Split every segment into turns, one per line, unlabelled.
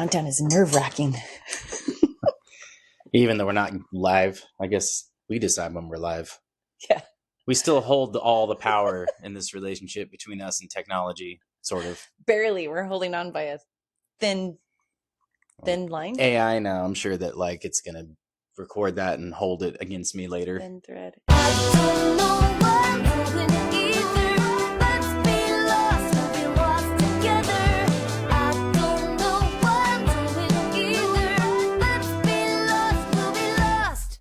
countdown is nerve-wracking.
Even though we're not live, I guess we decide when we're live.
Yeah.
We still hold all the power in this relationship between us and technology, sort of.
Barely. We're holding on by a thin line.
AI now, I'm sure that like it's going to record that and hold it against me later.
Thin thread.
I don't know what I'm doing either. Let's be lost, we'll be lost together. I don't know what I'm doing either. Let's be lost, we'll be lost.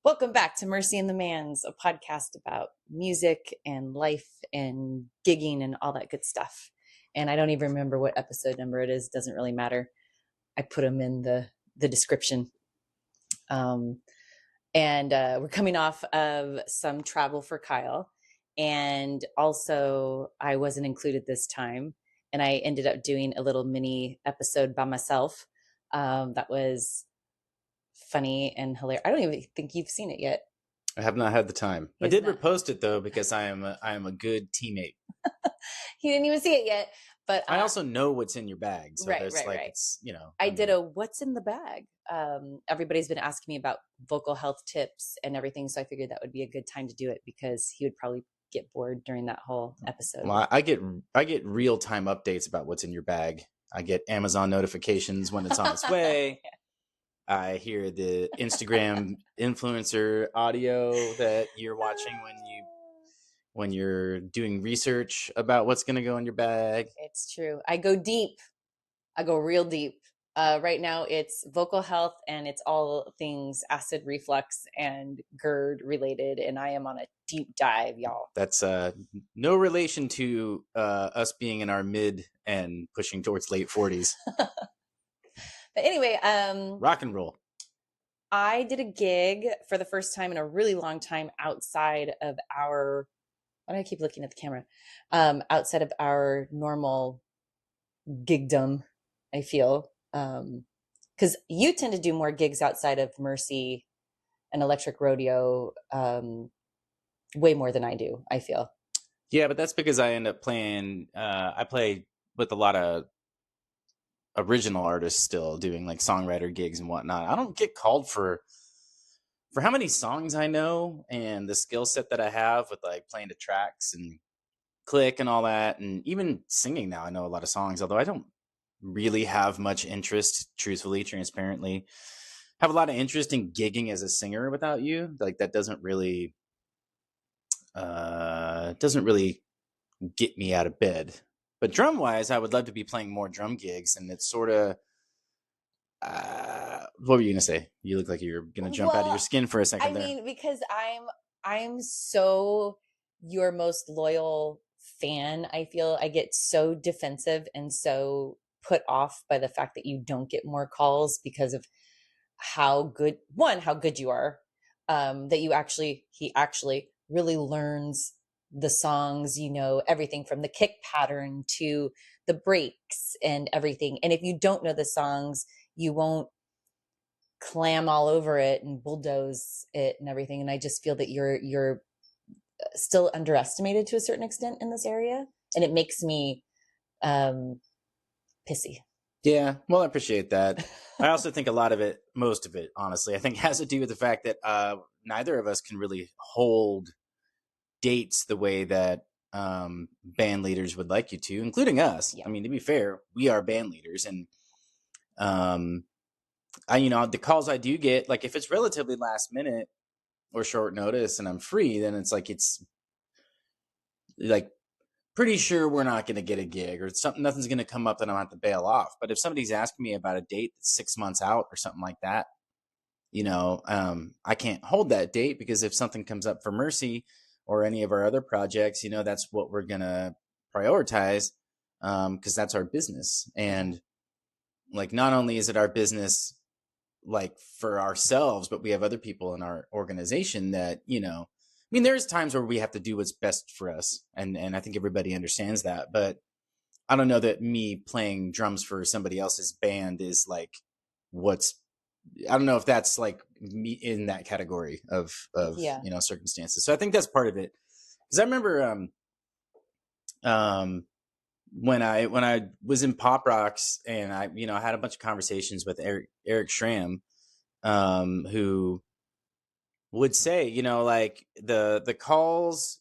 Welcome back to Mercy and the Manz, a podcast about music and life and gigging and all that good stuff. And I don't even remember what episode number it is. Doesn't really matter. I put them in the description. And we're coming off of some travel for Kyle. And also I wasn't included this time. And I ended up doing a little mini episode by myself. That was funny and hilarious. I don't even think you've seen it yet.
I have not had the time. I did repost it though, because I am a good teammate.
He didn't even see it yet. But
I also know what's in your bag. So
right.
It's,
I did a what's in the bag. Everybody's been asking me about vocal health tips and everything. So I figured that would be a good time to do it because he would probably get bored during that whole episode.
Well, I get real-time updates about what's in your bag. I get Amazon notifications when it's on its way. Yeah. I hear the Instagram influencer audio that you're watching when you're doing research about what's going to go in your bag.
It's true. I go deep. I go real deep. Right now it's vocal health and it's all things acid reflux and GERD related. And I am on a deep dive, y'all.
That's no relation to us being in our mid and pushing towards late 40s.
But anyway,
rock and roll.
I did a gig for the first time in a really long time outside of our, why do I keep looking at the camera? Outside of our normal gigdom, I feel. Because you tend to do more gigs outside of Mercy and Electric Rodeo way more than I do, I feel.
Yeah, but that's because I end up playing, I play with a lot of original artists still, doing like songwriter gigs and whatnot. I don't get called for how many songs I know and the skill set that I have with like playing to tracks and click and all that. And even singing now, I know a lot of songs, although I don't really have much interest, truthfully, transparently, have a lot of interest in gigging as a singer without you. Like that doesn't really get me out of bed. But drum wise, I would love to be playing more drum gigs. And it's sort of, what were you going to say? You look like you're going to jump out of your skin for a second there. I mean,
because I'm so your most loyal fan. I feel I get so defensive and so put off by the fact that you don't get more calls because of how good you are, that he actually really learns the songs, everything from the kick pattern to the breaks and everything. And if you don't know the songs, you won't clam all over it and bulldoze it and everything. And I just feel that you're still underestimated to a certain extent in this area. And it makes me pissy.
Yeah, well, I appreciate that. I also think most of it, honestly, I think has to do with the fact that neither of us can really hold dates the way that band leaders would like you to, including us. Yeah. I mean, to be fair, we are band leaders, and the calls I do get, like if it's relatively last minute or short notice and I'm free, then it's like pretty sure we're not going to get a gig or nothing's going to come up that I'm going to have to bail off. But if somebody's asking me about a date that's 6 months out or something like that, I can't hold that date, because if something comes up for Mercy or any of our other projects, that's what we're going to prioritize, because that's our business. And like, not only is it our business, like for ourselves, but we have other people in our organization that, there's times where we have to do what's best for us. And I think everybody understands that, but I don't know that me playing drums for somebody else's band is like, I don't know if that's like me in that category of circumstances. So I think that's part of it. Cause I remember, when I was in Pop Rocks and I had a bunch of conversations with Eric Schramm, who would say, like the calls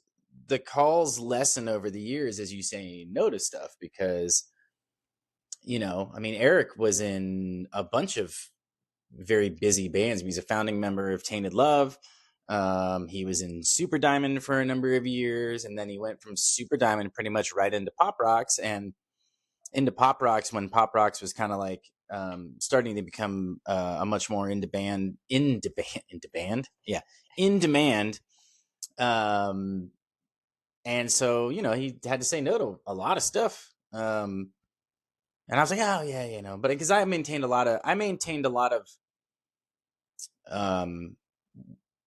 lessen over the years as you say no to stuff, because I mean, Eric was in a bunch of very busy bands. He's a founding member of Tainted Love. He was in Super Diamond for a number of years, and then he went from Super Diamond pretty much right into Pop Rocks, and into Pop Rocks when Pop Rocks was kind of like starting to become a much more in demand. And so he had to say no to a lot of stuff. And I was like, oh yeah, but because I maintained a lot of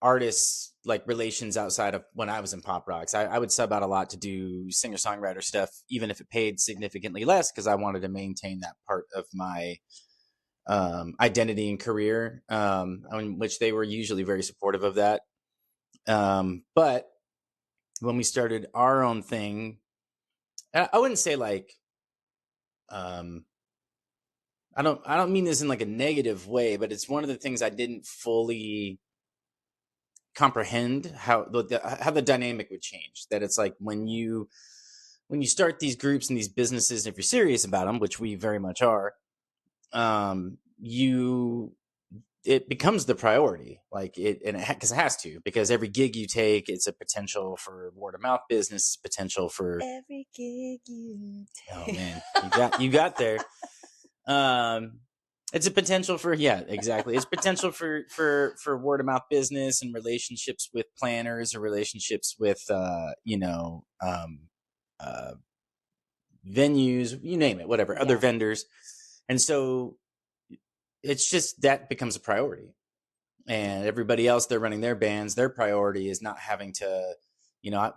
artists like relations outside of when I was in Pop Rocks. I would sub out a lot to do singer-songwriter stuff, even if it paid significantly less, because I wanted to maintain that part of my identity and career, which they were usually very supportive of that. But when we started our own thing, I wouldn't say like, I don't mean this in like a negative way, but it's one of the things I didn't fully comprehend how the dynamic would change. That it's like when you start these groups and these businesses, if you're serious about them, which we very much are, it becomes the priority, like because it has to, because every gig you take, it's a potential for word of mouth business, potential for
Every gig you
oh
take.
man, you got there. It's a potential for exactly. It's potential for word of mouth business and relationships with planners or relationships with venues, you name it, whatever, other vendors. And so it's just that becomes a priority. And everybody else, they're running their bands. Their priority is not having to,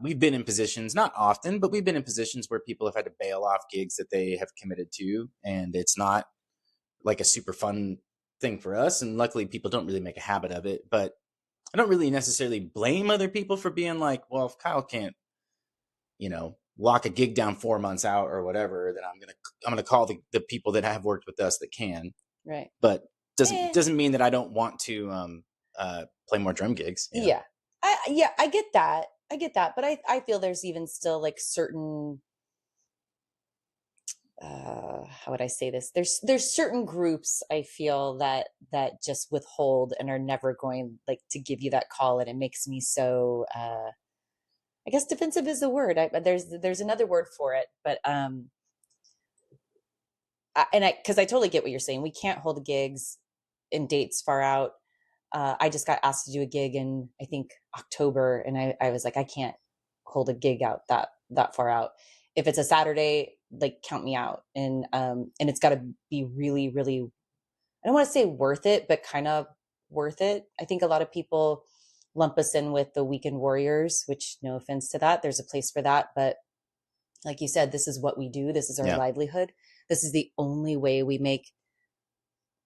we've been in positions, not often, but we've been in positions where people have had to bail off gigs that they have committed to. And it's not like a super fun thing for us. And luckily people don't really make a habit of it, but I don't really necessarily blame other people for being like, well, if Kyle can't, lock a gig down 4 months out or whatever, then I'm going to call the people that have worked with us that can.
Right.
But doesn't mean that I don't want to play more drum gigs.
Yeah. I get that. But I feel there's even still like certain, how would I say this? There's certain groups I feel that just withhold and are never going like to give you that call, and it makes me so I guess defensive is the word. There's another word for it, but because I totally get what you're saying. We can't hold gigs in dates far out. I just got asked to do a gig in, I think, October, and I was like, I can't hold a gig out that far out. If it's a Saturday, like count me out, and it's got to be really, really, I don't want to say worth it, but kind of worth it. I think a lot of people lump us in with the weekend warriors, which, no offense to that, there's a place for that, but like you said, this is what we do. This is our livelihood. This is the only way we make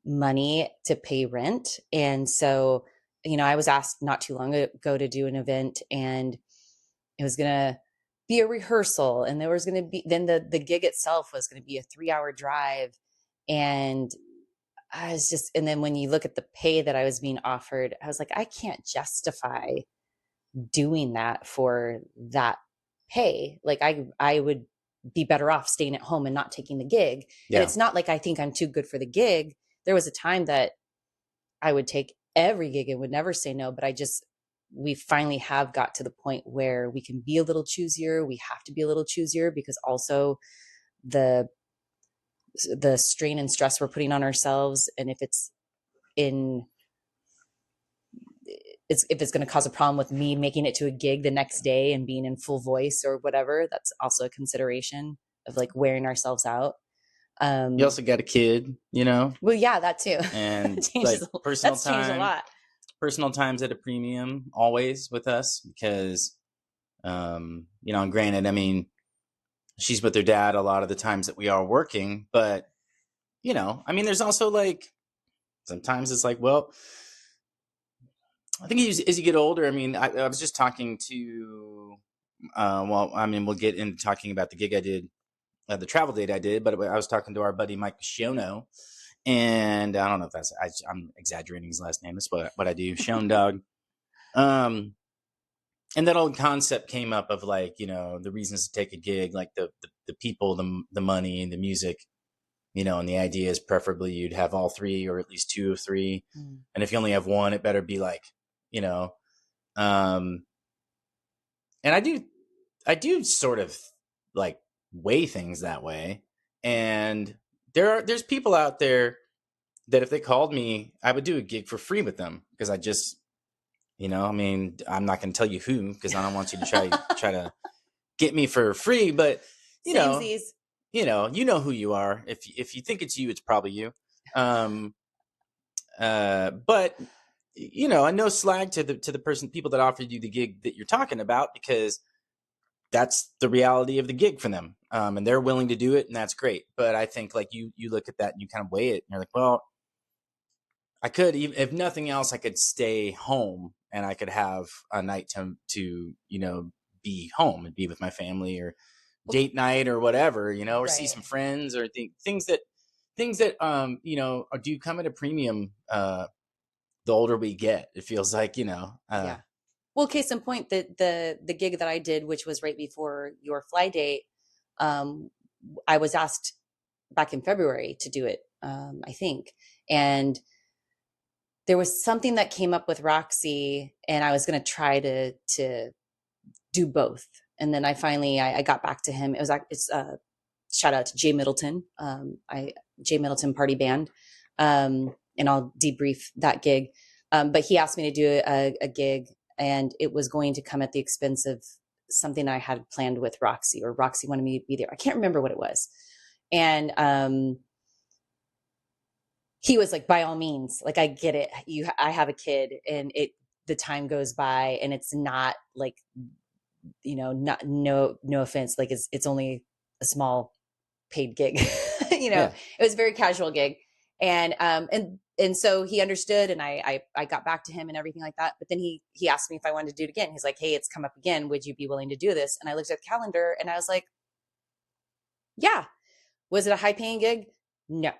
money to pay rent. And so, I was asked not too long ago to do an event, and it was going to be a rehearsal, and there was going to be, then the gig itself was going to be a 3-hour drive. And I was just, and then when you look at the pay that I was being offered, I was like, I can't justify doing that for that pay. Like I would be better off staying at home and not taking the gig. And it's not like I think I'm too good for the gig. There was a time that I would take every gig and would never say no, but we finally have got to the point where we can be a little choosier. We have to be a little choosier, because also the strain and stress we're putting on ourselves, and if it's going to cause a problem with me making it to a gig the next day and being in full voice or whatever, that's also a consideration of like wearing ourselves out.
You also got a kid,
Well, yeah, that too.
And
like
personal
that's
time,
changed a lot.
Personal time's at a premium always with us, because, and granted, I mean, she's with her dad a lot of the times that we are working, but, I mean, there's also like, sometimes it's like, well, I think as you get older, I mean, I was just talking to, we'll get into talking about the gig I did the travel date I did, but I was talking to our buddy Mike Shiono, and I don't know if I'm exaggerating his last name. That's what I do, Shion Dog. And that old concept came up of like, you know, the reasons to take a gig, like the people, the money, and the music, you know, and the idea is preferably you'd have all three or at least two of three. And if you only have one, it better be like, you know, and I do sort of like weigh things that way. And there's people out there that if they called me, I would do a gig for free with them because I just, you know, I mean, I'm not going to tell you who because I don't want you to try to get me for free. But you know, you know who you are. If you think it's you, it's probably you. But you know, no slag to the people that offered you the gig that you're talking about because that's the reality of the gig for them, and they're willing to do it, and that's great. But I think like you look at that and you kind of weigh it, and you're like, well, I could, even if nothing else, I could stay home and I could have a night to you know, be home and be with my family or date night or whatever, you know, or see some friends or things that you know, do come at a premium the older we get. It feels like, you know,
yeah. Well, case in point, the gig that I did, which was right before your fly date, I was asked back in February to do it, I think. And there was something that came up with Roxy, and I was going to try to do both. And then I got back to him. It's shout out to Jay Middleton, Jay Middleton Party Band, and I'll debrief that gig. But he asked me to do a gig, and it was going to come at the expense of something I had planned with Roxy, or Roxy wanted me to be there. I can't remember what it was. And he was like, by all means, like, I get it. I have a kid, and the time goes by, and it's not like, you know, no offense, like it's only a small paid gig, you know, It was a very casual gig. And so he understood, and I got back to him and everything like that. But then he asked me if I wanted to do it again. He's like, hey, it's come up again. Would you be willing to do this? And I looked at the calendar and I was like, yeah. Was it a high paying gig? No,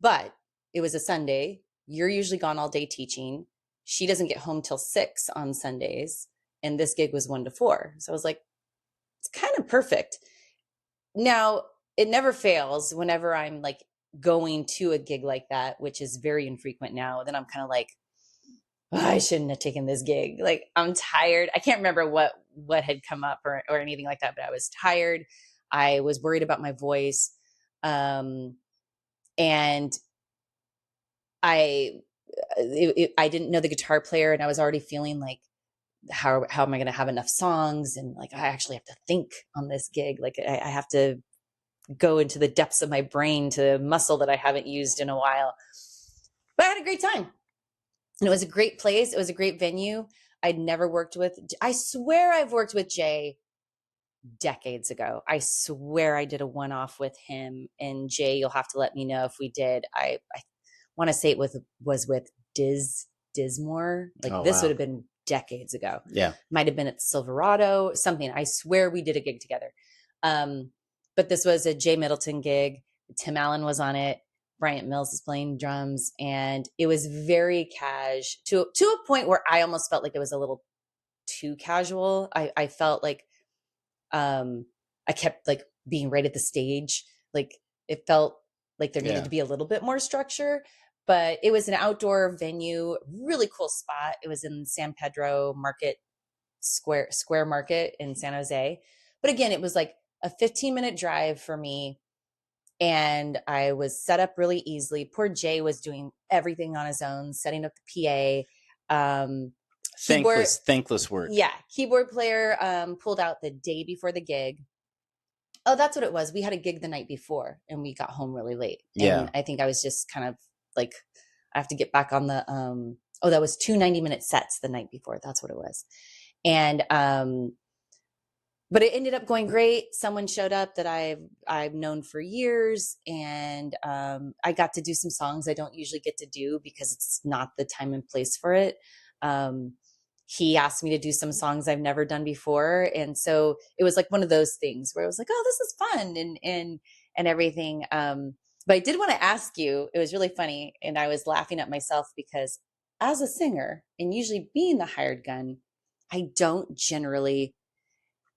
but it was a Sunday. You're usually gone all day teaching. She doesn't get home till 6 on Sundays. And this gig was 1 to 4. So I was like, it's kind of perfect. Now, it never fails whenever I'm like going to a gig like that, which is very infrequent now. Then I'm kind of like, oh, I shouldn't have taken this gig. Like, I'm tired. I can't remember what had come up or anything like that, but I was tired. I was worried about my voice. And I didn't know the guitar player, and I was already feeling like, how am I going to have enough songs? And like, I actually have to think on this gig. Like, I have to go into the depths of my brain to muscle that I haven't used in a while. But I had a great time. And it was a great place. It was a great venue. I'd never worked with, I swear I've worked with Jay decades ago. I swear I did a one-off with him. And Jay, you'll have to let me know if we did. I want to say it was with Dismore. Like, this would have been decades ago.
Yeah.
Might have been at Silverado, something. I swear we did a gig together. But this was a Jay Middleton gig. Tim Allen was on it. Bryant Mills is playing drums, and it was very to a point where I almost felt like it was a little too casual. I felt like I kept like being right at the stage. Like, it felt like there needed to be a little bit more structure, but it was an outdoor venue, really cool spot. It was in San Pedro Market Square Market in San Jose. But again, it was like a 15-minute drive for me. And I was set up really easily. Poor Jay was doing everything on his own, setting up the PA.
Thankless work.
Yeah. Keyboard player pulled out the day before the gig. Oh, that's what it was. We had a gig the night before, and we got home really late.
Yeah.
And I think I was just kind of like, I have to get back on the, that was 2 90-minute sets the night before. That's what it was. And, but it ended up going great. Someone showed up that I've known for years, and I got to do some songs I don't usually get to do because it's not the time and place for it. he asked me to do some songs I've never done before. And so it was like one of those things where I was like, oh, this is fun and everything. But I did want to ask you, it was really funny. And I was laughing at myself because as a singer and usually being the hired gun, I don't generally,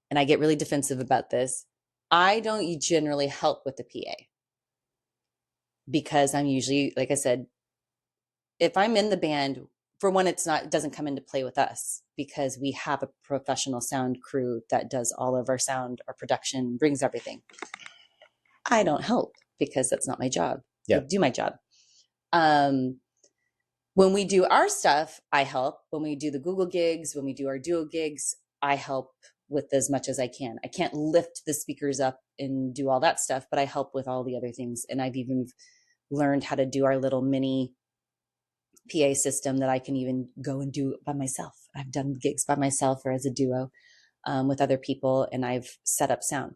and I get really defensive about this, I don't generally help with the PA because I'm usually, like I said, if I'm in the band, for one, it doesn't come into play with us because we have a professional sound crew that does all of our sound, our production, brings everything. I don't help because that's not my job.
Yeah.
I do my job. When we do our stuff, I help. When we do the Google gigs, when we do our duo gigs, I help with as much as I can. I can't lift the speakers up and do all that stuff, but I help with all the other things. And I've even learned how to do our little mini PA system that I can even go and do by myself. I've done gigs by myself or as a duo with other people, and I've set up sound.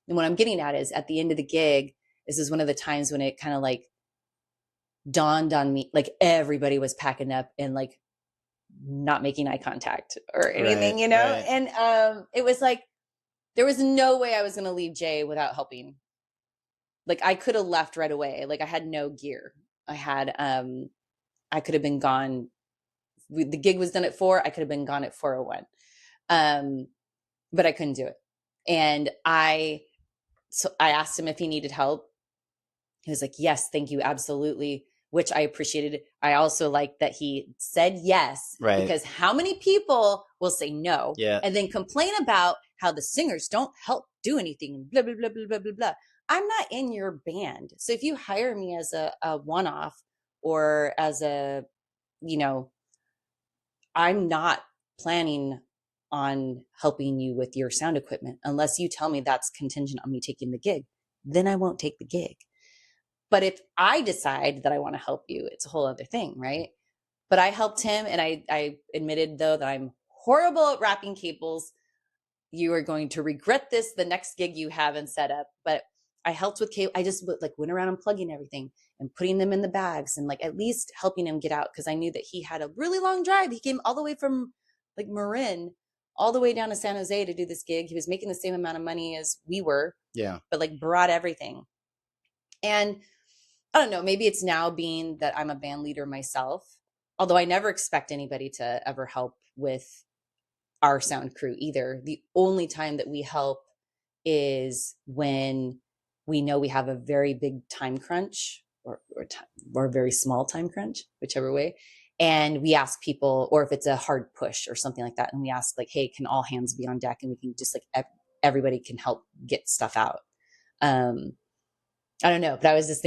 And what I'm getting at is at the end of the gig, this is one of the times when it kind of like dawned on me, like everybody was packing up and like not making eye contact or anything,
Right,
you know?
right.
And it was like, there was no way I was going to leave Jay without helping. Like I could have left right away. Like I had no gear. I could have been gone. The gig was done at 4:00. I could have been gone at 4:01. But I couldn't do it. And I asked him if he needed help. He was like, yes, thank you. Absolutely. Which I appreciated. I also liked that he said yes,
Right.
because how many people will say no
Yeah.
and then complain about how the singers don't help do anything, blah, blah, blah, blah, blah, blah, blah. I'm not in your band. So if you hire me as a one-off or as a, you know, I'm not planning on helping you with your sound equipment unless you tell me that's contingent on me taking the gig. Then I won't take the gig. But if I decide that I want to help you, it's a whole other thing, right? But I helped him, and I admitted, though, that I'm horrible at wrapping cables. You are going to regret this the next gig you have and set up. But I helped with cable. I just like went around unplugging everything and putting them in the bags and like at least helping him get out, because I knew that he had a really long drive. He came all the way from like Marin all the way down to San Jose to do this gig. He was making the same amount of money as we were,
Yeah.
but like brought everything. And I don't know, maybe it's now being that I'm a band leader myself, although I never expect anybody to ever help with our sound crew either. The only time that we help is when we know we have a very big time crunch or a very small time crunch, whichever way. And we ask people, or if it's a hard push or something like that, and we ask like, hey, can all hands be on deck? And we can just like, everybody can help get stuff out. I don't know, but I was just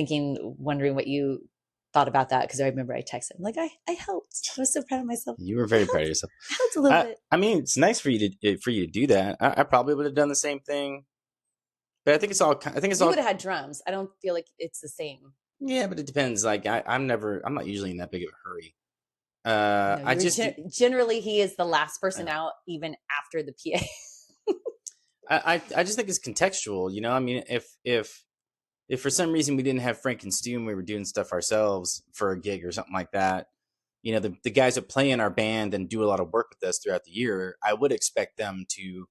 wondering what you thought about that, because I remember I texted him like, I helped. I was so proud of myself.
You were very proud of yourself.
I helped a little bit.
I mean, it's nice for you to do that. I probably would have done the same thing, but I think it's all.
You would have had drums. I don't feel like it's the same.
Yeah, but it depends. Like I'm not usually in that big of a hurry.
I just generally he is the last person out, even after the PA.
I just think it's contextual. You know, I mean, if for some reason we didn't have Frank and Stu and we were doing stuff ourselves for a gig or something like that, you know, the guys that play in our band and do a lot of work with us throughout the year, I would expect them to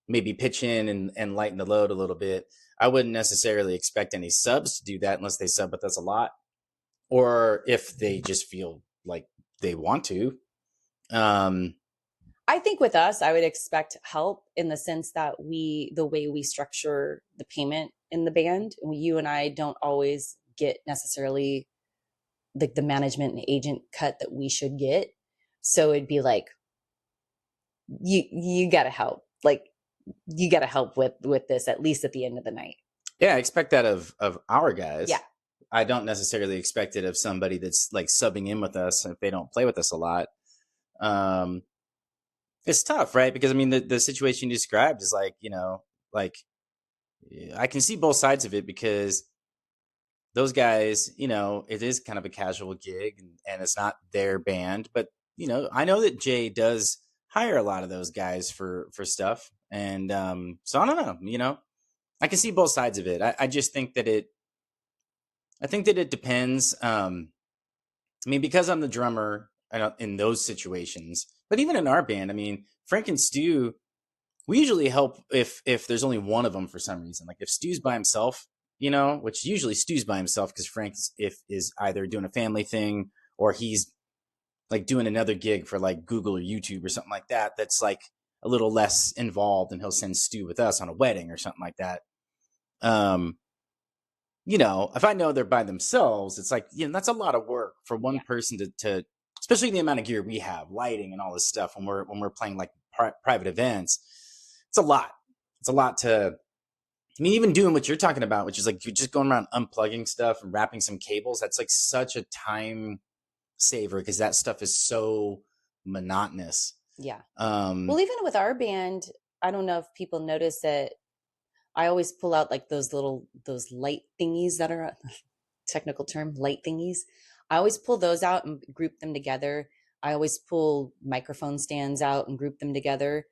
maybe pitch in and lighten the load a little bit. I wouldn't necessarily expect any subs to do that unless they sub with us a lot, or if they just feel like they want to.
I think with us, I would expect help in the sense that the way we structure the payment in the band, you and I don't always get necessarily like the management and agent cut that we should get. So it'd be like, you got to help. Like you got to help with this, at least at the end of the night.
Yeah. I expect that of our guys.
Yeah.
I don't necessarily expect it of somebody that's like subbing in with us if they don't play with us a lot. It's tough, right? Because I mean, the situation you described is like, you know, like I can see both sides of it, because those guys, you know, it is kind of a casual gig and it's not their band, but you know, I know that Jay does hire a lot of those guys for stuff. And, so I don't know, you know, I can see both sides of it. I just think that it depends. I mean, because I'm the drummer in those situations, But even in our band, I mean, Frank and Stu, we usually help if there's only one of them for some reason. Like if Stu's by himself, you know, which usually Stu's by himself because Frank is either doing a family thing or he's like doing another gig for like Google or YouTube or something like that. That's like a little less involved, and he'll send Stu with us on a wedding or something like that. You know, if I know they're by themselves, it's like, you know, that's a lot of work for one person to especially the amount of gear we have, lighting and all this stuff when we're playing like private events. It's a lot. It's a lot to, I mean, even doing what you're talking about, which is like you're just going around unplugging stuff and wrapping some cables. That's like such a time saver because that stuff is so monotonous.
Yeah. Well, even with our band, I don't know if people notice that I always pull out like those light thingies that are technical term, light thingies. I always pull those out and group them together. I always pull microphone stands out and group them together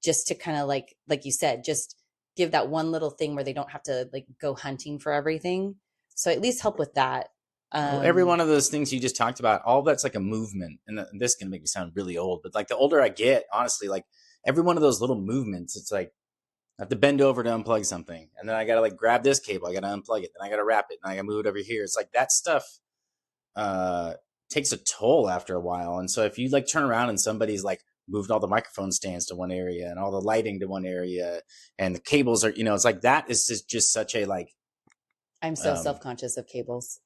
just to kind of like you said, just give that one little thing where they don't have to like go hunting for everything. So at least help with that.
Well, every one of those things you just talked about, all that's like a movement. And this is going to make me sound really old, but like the older I get, honestly, like every one of those little movements, it's like I have to bend over to unplug something. And then I got to like grab this cable. I got to unplug it. Then I got to wrap it. And I got to move it over here. It's like that stuff takes a toll after a while. And so if you like turn around and somebody's like moved all the microphone stands to one area and all the lighting to one area and the cables are, you know, it's like that is just such a like.
I'm so self-conscious of cables.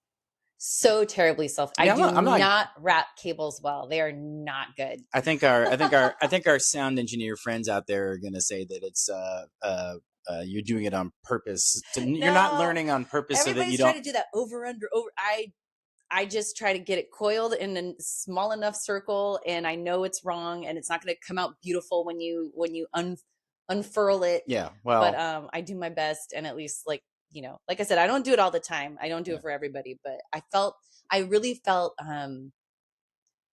So terribly I do
I'm
not wrap cables well. They are not good.
I think our sound engineer friends out there are gonna say that it's you're doing it on purpose. You're not learning on purpose so that you don't
trying to do that over. I just try to get it coiled in a small enough circle, and I know it's wrong, and it's not going to come out beautiful when you unfurl it.
Yeah, well,
but I do my best, and at least like I said, I don't do it all the time. I don't do it for everybody, but I really felt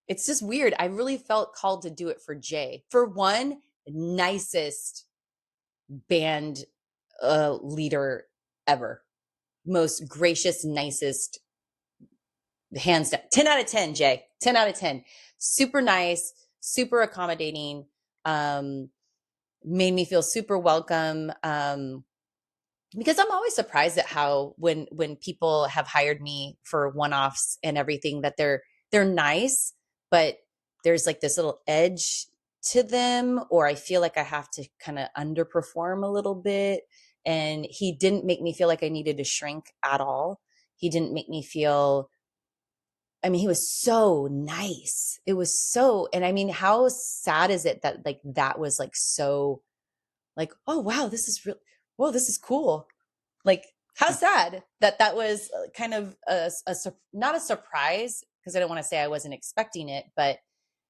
it's just weird. I really felt called to do it for Jay. For one, nicest band leader ever, most gracious, nicest. Hands down, 10 out of 10, Jay, 10 out of 10. Super nice, super accommodating, made me feel super welcome. Because I'm always surprised at how when people have hired me for one-offs and everything that they're nice, but there's like this little edge to them, or I feel like I have to kind of underperform a little bit. And he didn't make me feel like I needed to shrink at all. He didn't make me feel, I mean, he was so nice. It was so, and I mean, how sad is it that like that was like so like, oh wow, this is real. Whoa, this is cool. Like how sad that was kind of not a surprise, because I don't want to say I wasn't expecting it, but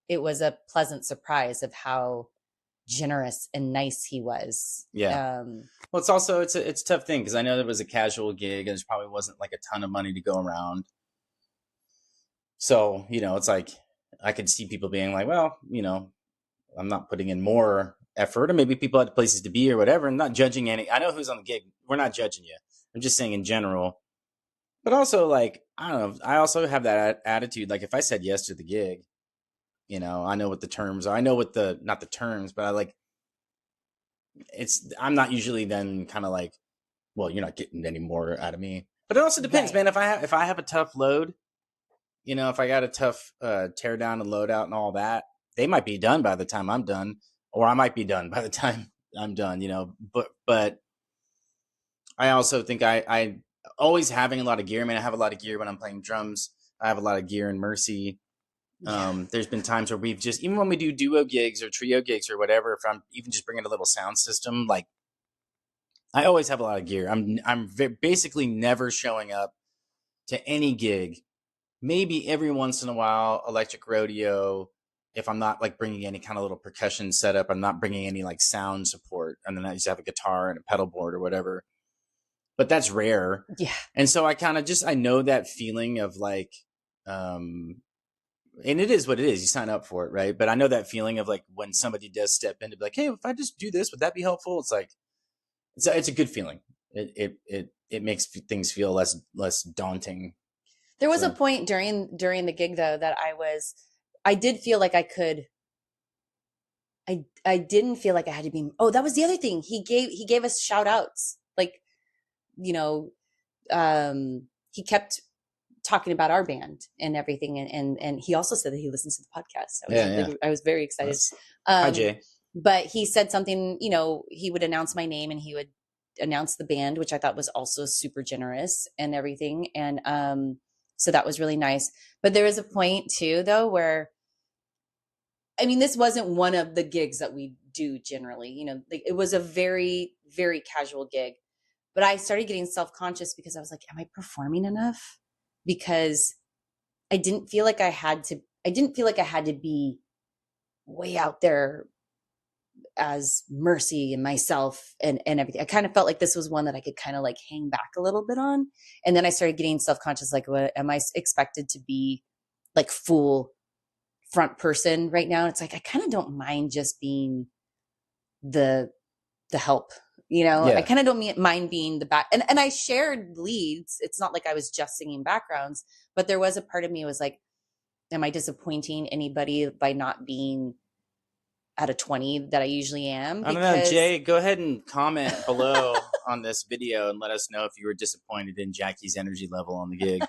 it was a pleasant surprise of how generous and nice he was.
Yeah. Well, it's also, it's a tough thing because I know there was a casual gig and there probably wasn't like a ton of money to go around. So, you know, it's like, I could see people being like, well, you know, I'm not putting in more effort, or maybe people had places to be or whatever. I'm not judging I know who's on the gig. We're not judging you. I'm just saying in general. But also like, I don't know. I also have that attitude. Like if I said yes to the gig, you know, I know what the terms are. I know what not the terms, but I like, I'm not usually then kind of like, well, you're not getting any more out of me. But it also depends, man. If I have a tough load, you know, if I got a tough tear down and load out and all that, they might be done by the time I'm done, or I might be done by the time I'm done, you know. But I also think I always having a lot of gear. I mean, I have a lot of gear when I'm playing drums. I have a lot of gear in Mercy. There's been times where we've just, even when we do duo gigs or trio gigs or whatever, if I'm even just bringing a little sound system, like I always have a lot of gear. I'm basically never showing up to any gig. Maybe every once in a while, electric rodeo. If I'm not like bringing any kind of little percussion setup, I'm not bringing any like sound support. And then I just have a guitar and a pedal board or whatever. But that's rare.
Yeah.
And so I kind of I know that feeling of like, and it is what it is. You sign up for it, right? But I know that feeling of like when somebody does step in to be like, hey, if I just do this, would that be helpful? It's like, it's a good feeling. It makes things feel less daunting.
There was a point during the gig though that I did feel like I could I didn't feel like I had to be. Oh, that was the other thing. He gave us shout outs. Like, you know, he kept talking about our band and everything, and he also said that he listens to the podcast. So I was very excited.
Hi,
Um,
Jay.
but he said something, you know, he would announce my name and he would announce the band, which I thought was also super generous and everything. And so that was really nice. But there was a point too, though, where I mean, this wasn't one of the gigs that we do generally, you know, like, it was a very, very casual gig. But I started getting self-conscious because I was like, am I performing enough? Because I didn't feel like I had to be way out there as Mercy and myself and everything. I kind of felt like this was one that I could kind of like hang back a little bit on. And then I started getting self-conscious, like, what am I expected to be, like, full front person right now? It's like I kind of don't mind just being the help, you know. I kind of don't mind being the back, and I shared leads. It's not like I was just singing backgrounds, but there was a part of me was like, am I disappointing anybody by not being at a 20 that I usually am?
I don't know, Jay, go ahead and comment below on this video and let us know if you were disappointed in Jackie's energy level on the gig.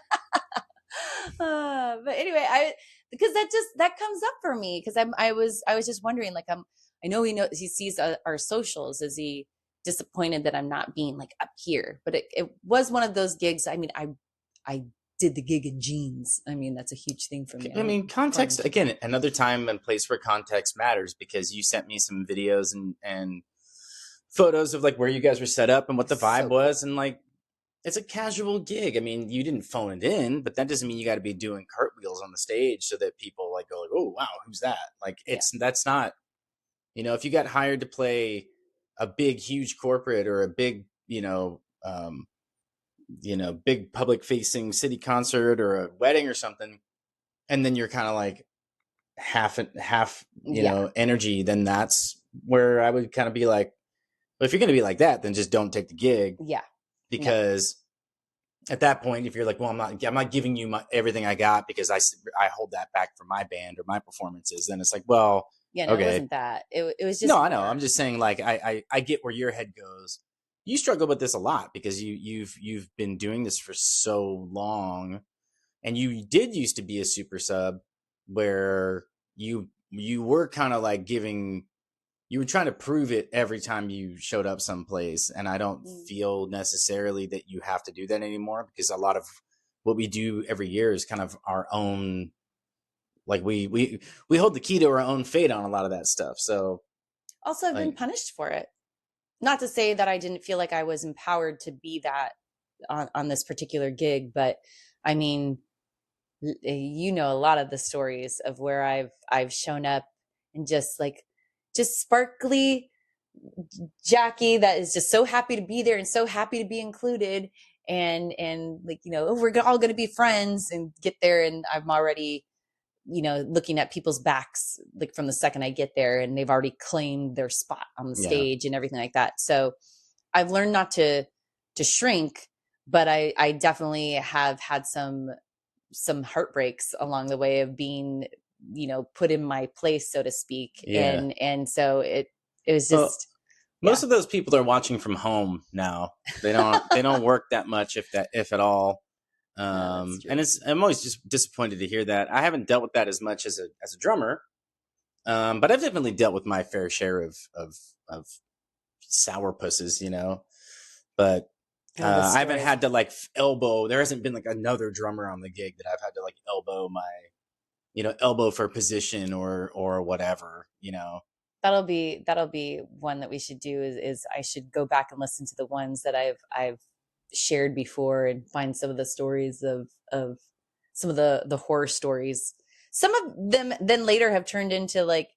But anyway, because that comes up for me, because I was just wondering, like, I know he sees our socials. Is he disappointed that I'm not being like up here? But it was one of those gigs. I mean, I did the gig in jeans. I mean, that's a huge thing for me.
I mean, context, again, another time and place where context matters, because you sent me some videos and photos of like where you guys were set up and what the vibe was. And like, it's a casual gig. I mean, you didn't phone it in, but that doesn't mean you got to be doing cartwheels on the stage so that people like go like, oh, wow, who's that? Like, that's not, you know, if you got hired to play a big, huge corporate or a big, big public facing city concert or a wedding or something, and then you're kind of like half, energy, then that's where I would kind of be like, well, if you're going to be like that, then just don't take the gig.
Yeah.
Because at that point, if you're like, well, I'm not giving you everything I got because I hold that back for my band or my performances, then it's like, well,
yeah, no,
okay.
It wasn't that. It was just,
no, I know. I'm just saying, like, I get where your head goes. You struggle with this a lot because you've been doing this for so long, and you did used to be a super sub where you were kind of like you were trying to prove it every time you showed up someplace. And I don't feel necessarily that you have to do that anymore, because a lot of what we do every year is kind of our own, like we hold the key to our own fate on a lot of that stuff. So
also I've been punished for it. Not to say that I didn't feel like I was empowered to be that on this particular gig, but I mean, you know, a lot of the stories of where I've shown up and just sparkly Jaque that is just so happy to be there and so happy to be included, and like, you know, we're all going to be friends, and get there and I'm already, you know, looking at people's backs like from the second I get there, and they've already claimed their spot on the stage and everything like that. So I've learned not to shrink, but I definitely have had some heartbreaks along the way of being, you know, put in my place, so to speak. And so it was just,
most of those people are watching from home now. They don't work that much, if at all. And I'm always just disappointed to hear that. I haven't dealt with that as much as a drummer. But I've definitely dealt with my fair share of sourpusses, you know, but I haven't had to like elbow. There hasn't been like another drummer on the gig that I've had to like elbow for position or whatever, you know.
That'll be one that we should do is I should go back and listen to the ones that I've shared before and find some of the stories of some of the horror stories. Some of them then later have turned into like,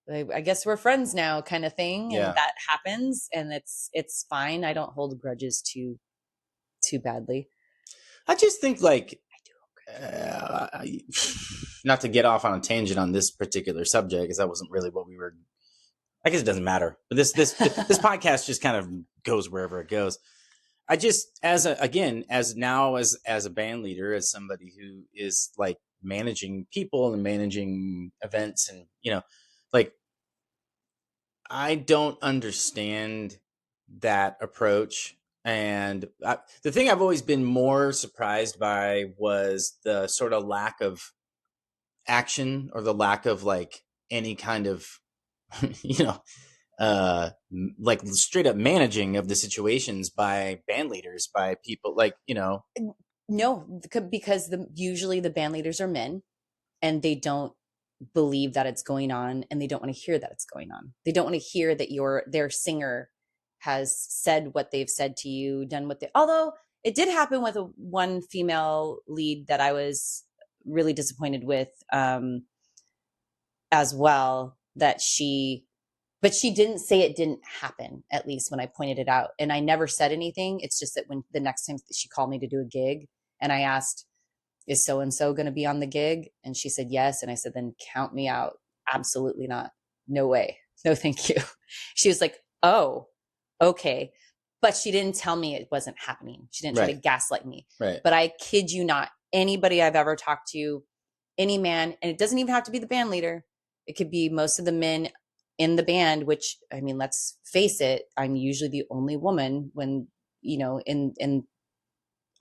I guess we're friends now kind of thing. And that happens, and it's fine. I don't hold grudges too badly.
I just think like, not to get off on a tangent on this particular subject, because that wasn't really what we were, I guess it doesn't matter, but this podcast just kind of goes wherever it goes. I just, as a band leader, as somebody who is like managing people and managing events, and, you know, like, I don't understand that approach. And the thing I've always been more surprised by was the sort of lack of action, or the lack of like any kind of, you know, like straight up managing of the situations by band leaders, by people like, you know.
No, because usually the band leaders are men, and they don't believe that it's going on, and they don't want to hear that it's going on. They don't want to hear that their singer has said what they've said to you, done what they. Although it did happen with one female lead that I was really disappointed with, as well. But she didn't say it didn't happen. At least when I pointed it out, and I never said anything. It's just that when the next time she called me to do a gig, and I asked, is so and so going to be on the gig? And she said yes. And I said, then count me out. Absolutely not. No way. No, thank you. She was like, oh, okay. But she didn't tell me it wasn't happening. She didn't try to gaslight me.
Right.
But I kid you not, anybody I've ever talked to, any man, and it doesn't even have to be the band leader. It could be most of the men in the band, which, I mean, let's face it, I'm usually the only woman when, you know, in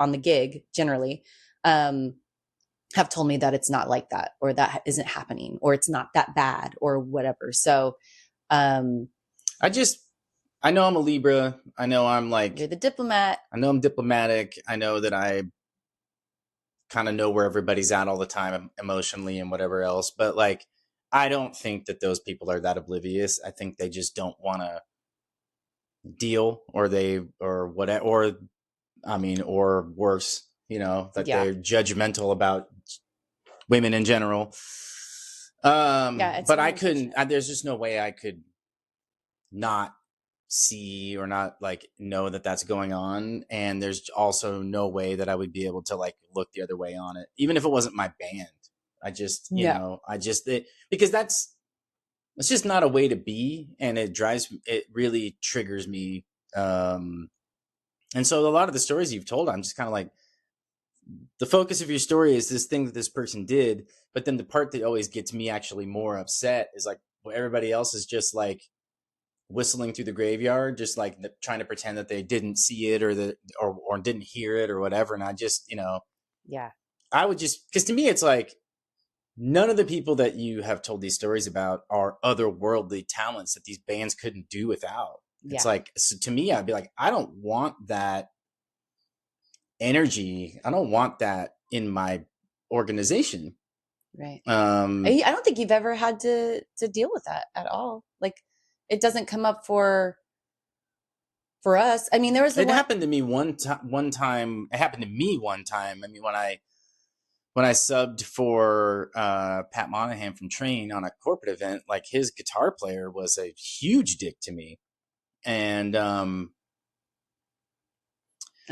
on the gig generally, have told me that it's not like that, or that isn't happening, or it's not that bad, or whatever. So
I know I'm a Libra. I know I'm like,
you're the diplomat.
I know I'm diplomatic. I know that I kind of know where everybody's at all the time emotionally and whatever else. But like, I don't think that those people are that oblivious. I think they just don't want to deal, or whatever, or worse, you know, that they're judgmental about women in general. But I couldn't, there's just no way I could not see or not like know that that's going on. And there's also no way that I would be able to like look the other way on it, even if it wasn't my band. I just, you know, because that's just not a way to be. And it really triggers me. And so a lot of the stories you've told, I'm just kind of like, the focus of your story is this thing that this person did. But then the part that always gets me actually more upset is like, well, everybody else is just like whistling through the graveyard, just like trying to pretend that they didn't see it, or didn't hear it, or whatever. And I just, you know, I would just, because to me, it's like, none of the people that you have told these stories about are otherworldly talents that these bands couldn't do without. It's like, so to me, I'd be like, I don't want that energy. I don't want that in my organization.
Right. I don't think you've ever had to deal with that at all. Like, it doesn't come up for us. I mean, it
happened to me one time. It happened to me one time. I mean, when I subbed for Pat Monahan from Train on a corporate event, like his guitar player was a huge dick to me. And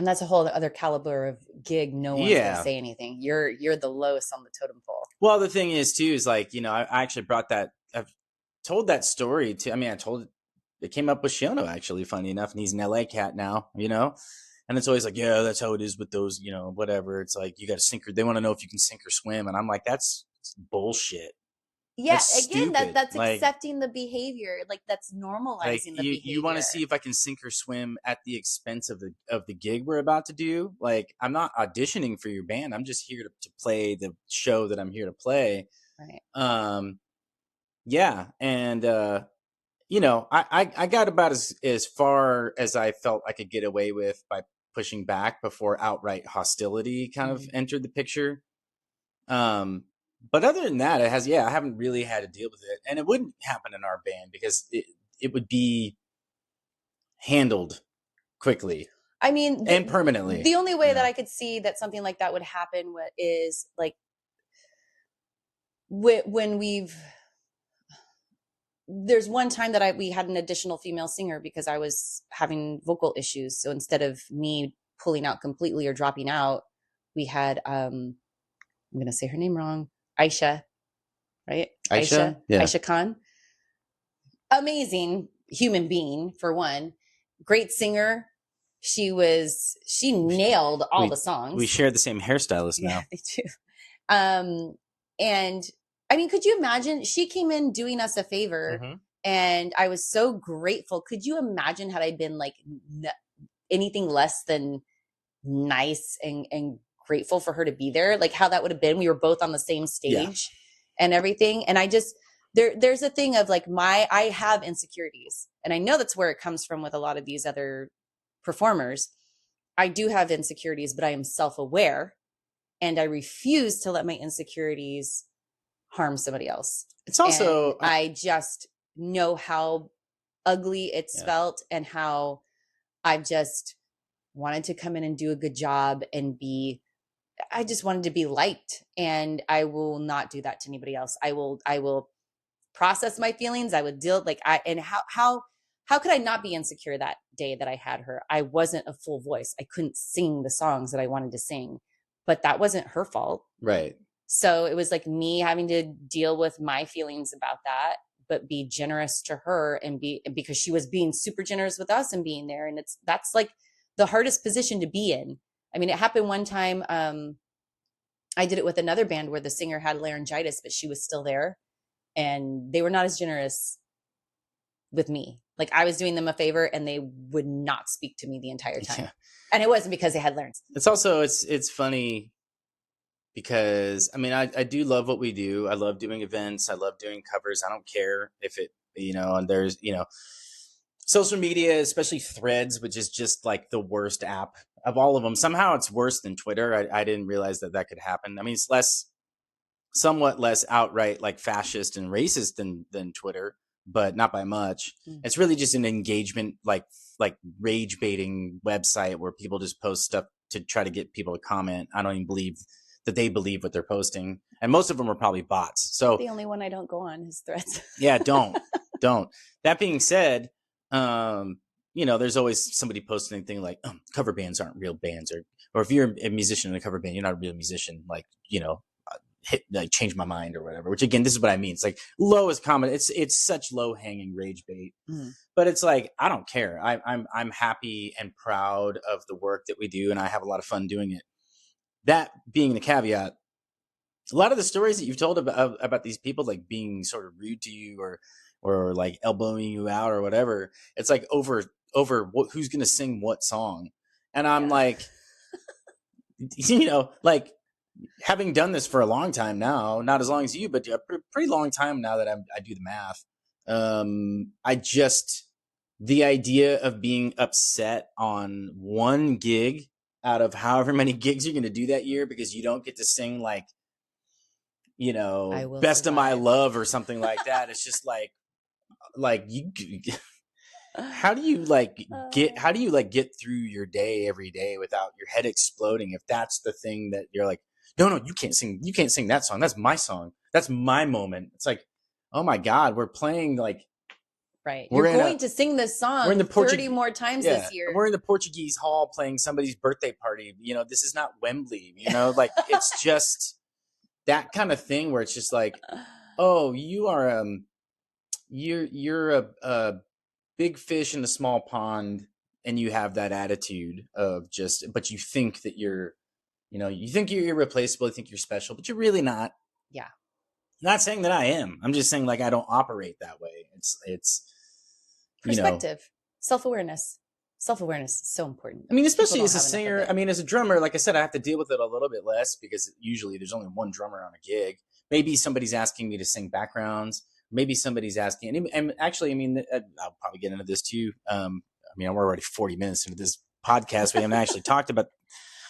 that's a whole other caliber of gig. No one's going to say anything. You're the lowest on the totem pole.
Well, the thing is too, is like, you know, I actually I've told that story to, it came up with Shiono actually, funny enough, and he's an LA cat now, you know? And it's always like, yeah, that's how it is with those, you know, whatever. It's like, you got to sink they want to know if you can sink or swim. And I'm like, that's bullshit.
Yeah, that's again, that's like, accepting the behavior. Like, that's normalizing like, the behavior.
You want to see if I can sink or swim at the expense of the gig we're about to do. Like, I'm not auditioning for your band. I'm just here to play the show that I'm here to play.
Right.
Yeah. And, you know, I got about as far as I felt I could get away with by pushing back before outright hostility kind of entered the picture. But other than that, I haven't really had to deal with it. And it wouldn't happen in our band because it would be handled quickly.
I mean,
and permanently.
The only way that I could see that something like that would happen is like when there's one time that we had an additional female singer because I was having vocal issues. So instead of me pulling out completely or dropping out, we had, I'm going to say her name wrong. Aisha, right?
Aisha? Yeah.
Aisha Khan. Amazing human being, for one. Great singer. She nailed all the songs.
We share the same hairstylist now.
Yeah, they do. And I mean, could you imagine? She came in doing us a favor And I was so grateful. Could you imagine had I been like anything less than nice and grateful for her to be there, like how that would have been? We were both on the same stage and everything. And I just, there's a thing of like I have insecurities, and I know that's where it comes from with a lot of these other performers. I do have insecurities, but I am self-aware, and I refuse to let my insecurities harm somebody else.
It's also,
And I just know how ugly it's felt, and how I've just wanted to come in and do a good job and I just wanted to be liked, and I will not do that to anybody else. I will process my feelings. I would deal and how could I not be insecure that day that I had her? I wasn't a full voice. I couldn't sing the songs that I wanted to sing, but that wasn't her fault.
right.
So it was like me having to deal with my feelings about that, but be generous to her, because she was being super generous with us and being there. And that's like the hardest position to be in. I mean, it happened one time. I did it with another band where the singer had laryngitis, but she was still there, and they were not as generous with me. Like I was doing them a favor, and they would not speak to me the entire time.
Yeah.
And it wasn't because they had larynx.
It's also, it's funny because I mean, I do love what we do. I love doing events. I love doing covers. I don't care if it, and there's, social media, especially Threads, which is just like the worst app of all of them. Somehow it's worse than Twitter. I didn't realize that could happen. I mean, it's somewhat less outright like fascist and racist than Twitter, but not by much. It's really just an engagement, like rage baiting website where people just post stuff to try to get people to comment. I don't even believe that they believe what they're posting, and most of them are probably bots. So
The only one I don't go on is Threads.
yeah, don't. That being said, there's always somebody posting anything like cover bands aren't real bands, or if you're a musician in a cover band, you're not a real musician. Like, change my mind or whatever, which again, this is what I mean. It's like lowest common. It's such low hanging rage bait, but it's like, I don't care. I'm happy and proud of the work that we do, and I have a lot of fun doing it. That being the caveat, a lot of the stories that you've told about these people like being sort of rude to you or like elbowing you out or whatever, it's like over who's going to sing what song. And I'm like, like having done this for a long time now, not as long as you, but a pretty long time now that I do the math. The idea of being upset on one gig out of however many gigs you're going to do that year because you don't get to sing like, Best of My Love or something like that. It's just like you, how do you get through your day every day without your head exploding? If that's the thing that you're like, no, you can't sing that song. That's my song. That's my moment. It's like, oh my God, we're playing like,
right. You're going to sing this song
we're in the
30 more times this year.
We're in the Portuguese hall playing somebody's birthday party. This is not Wembley, like it's just that kind of thing where it's just like, oh, you are, you're a big fish in a small pond, and you have that attitude of but you think that you're, you think you're irreplaceable, you think you're special, but you're really not.
Yeah.
Not saying that I am. I'm just saying like I don't operate that way. It's
perspective, self-awareness. Self-awareness is so important.
I mean, especially as a singer. I mean, as a drummer, like I said, I have to deal with it a little bit less because usually there's only one drummer on a gig. Maybe somebody's asking me to sing backgrounds. Maybe somebody's asking, and actually, I mean, I'll probably get into this too. I mean, we're already 40 minutes into this podcast. We haven't actually talked about.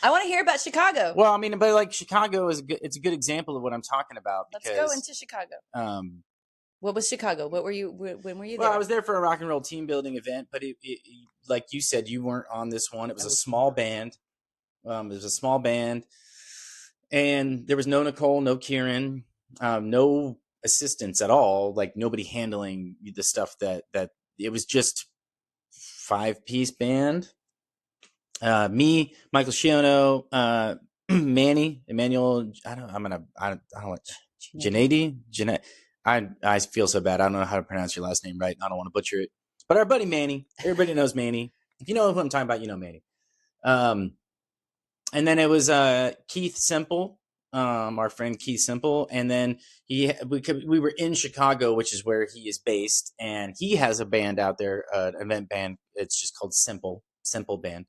I want to hear about Chicago.
Well, I mean, but like Chicago it's a good example of what I'm talking about.
Let's go into Chicago. What was Chicago? When were you there?
Well, I was there for a rock and roll team building event, but it like you said, you weren't on this one. It was a small band. It was a small band, and there was no Nicole, no Kieran, no assistants at all. Like nobody handling the stuff that it was just 5-piece band. Me, Michael Shiono, Manny, Emmanuel. Jeanette. I feel so bad. I don't know how to pronounce your last name right. I don't want to butcher it. But our buddy Manny, everybody knows Manny. If you know who I'm talking about, you know Manny. And then it was Keith Semple our friend Keith Simple, and then we were in Chicago, which is where he is based, and he has a band out there, an event band. It's just called Simple Band.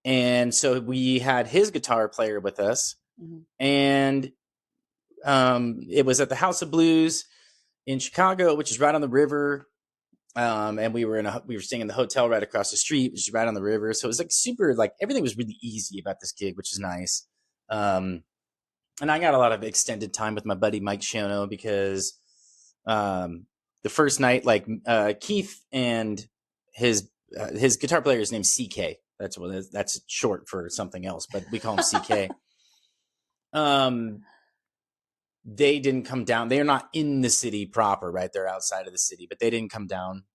And so we had his guitar player with us, and it was at the House of Blues in Chicago, which is right on the river. And we were staying in the hotel right across the street, which is right on the river. So it was like super, like everything was really easy about this gig, which is nice. And I got a lot of extended time with my buddy Mike Shiono because the first night, like Keith and his guitar player is named CK. That's short for something else, but we call him CK. They didn't come down. They are not in the city proper, right? They're outside of the city, but they didn't come down,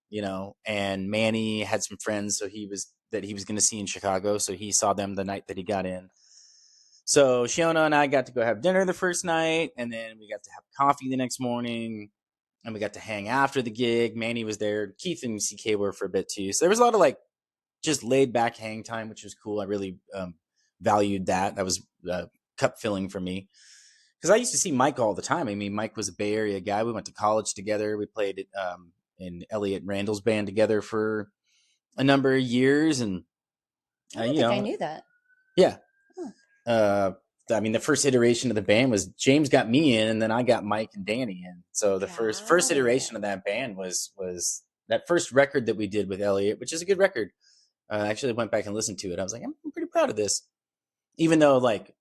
and Manny had some friends. So he was going to see in Chicago. So he saw them the night that he got in. So Shiona and I got to go have dinner the first night, and then we got to have coffee the next morning, and we got to hang after the gig. Manny was there. Keith and CK were for a bit too. So there was a lot of like just laid back hang time, which was cool. I really valued that. That was cup filling for me. Because I used to see Mike all the time. I mean, Mike was a Bay Area guy. We went to college together. We played in Elliot Randall's band together for a number of years. And,
I don't think I knew that.
Yeah. Huh. I mean, the first iteration of the band was James got me in, and then I got Mike and Danny in. So the first iteration of that band was that first record that we did with Elliot, which is a good record. I actually went back and listened to it. I was like, I'm pretty proud of this. Even though, like,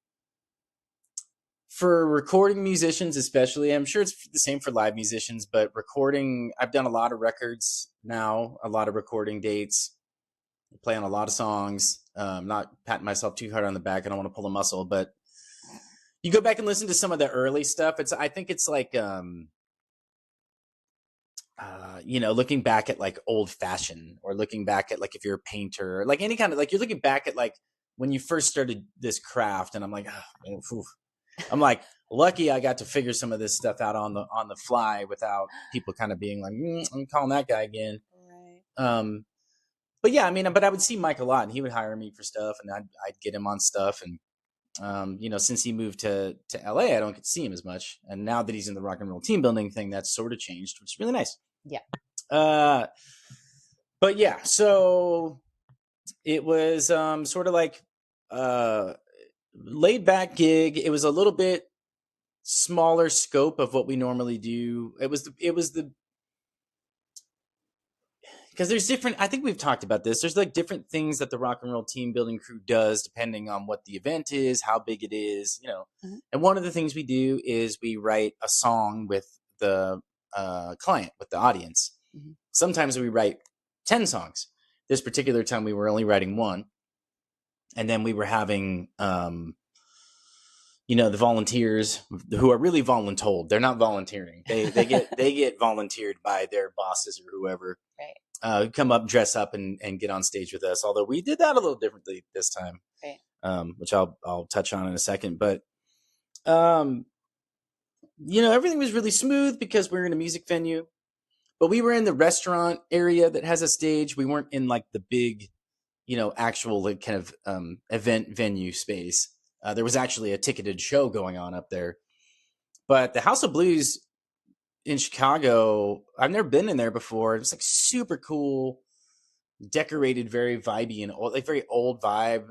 for recording musicians, especially, I'm sure it's the same for live musicians, but recording, I've done a lot of records now, a lot of recording dates, play on a lot of songs. Not patting myself too hard on the back. I don't want to pull a muscle, but you go back and listen to some of the early stuff. I think it's like, looking back at like old fashioned, or looking back at like, if you're a painter, or like any kind of, like, you're looking back at like when you first started this craft, and I'm like, I'm like, lucky I got to figure some of this stuff out on the fly without people kind of being like, I'm calling that guy again. Right. But yeah, I mean, but I would see Mike a lot, and he would hire me for stuff, and I'd get him on stuff. And, since he moved to LA, I don't get to see him as much. And now that he's in the rock and roll team building thing, that's sort of changed, which is really nice.
Yeah.
But yeah, so it was sort of like laid back gig. It was a little bit smaller scope of what we normally do. It was because there's different, I think we've talked about this. There's like different things that the rock and roll team building crew does depending on what the event is, how big it is, And one of the things we do is we write a song with the client, with the audience. Mm-hmm. Sometimes we write 10 songs. This particular time we were only writing one. And then we were having, the volunteers who are really voluntold. They're not volunteering. They get volunteered by their bosses or whoever. Right. Come up, dress up, and get on stage with us. Although we did that a little differently this time, right. Which I'll touch on in a second. But, everything was really smooth because we're in a music venue. But we were in the restaurant area that has a stage. We weren't in like the big, actual like kind of event venue space. There was actually a ticketed show going on up there. But the House of Blues in Chicago, I've never been in there before. It was like super cool, decorated, very vibey and old, like very old vibe.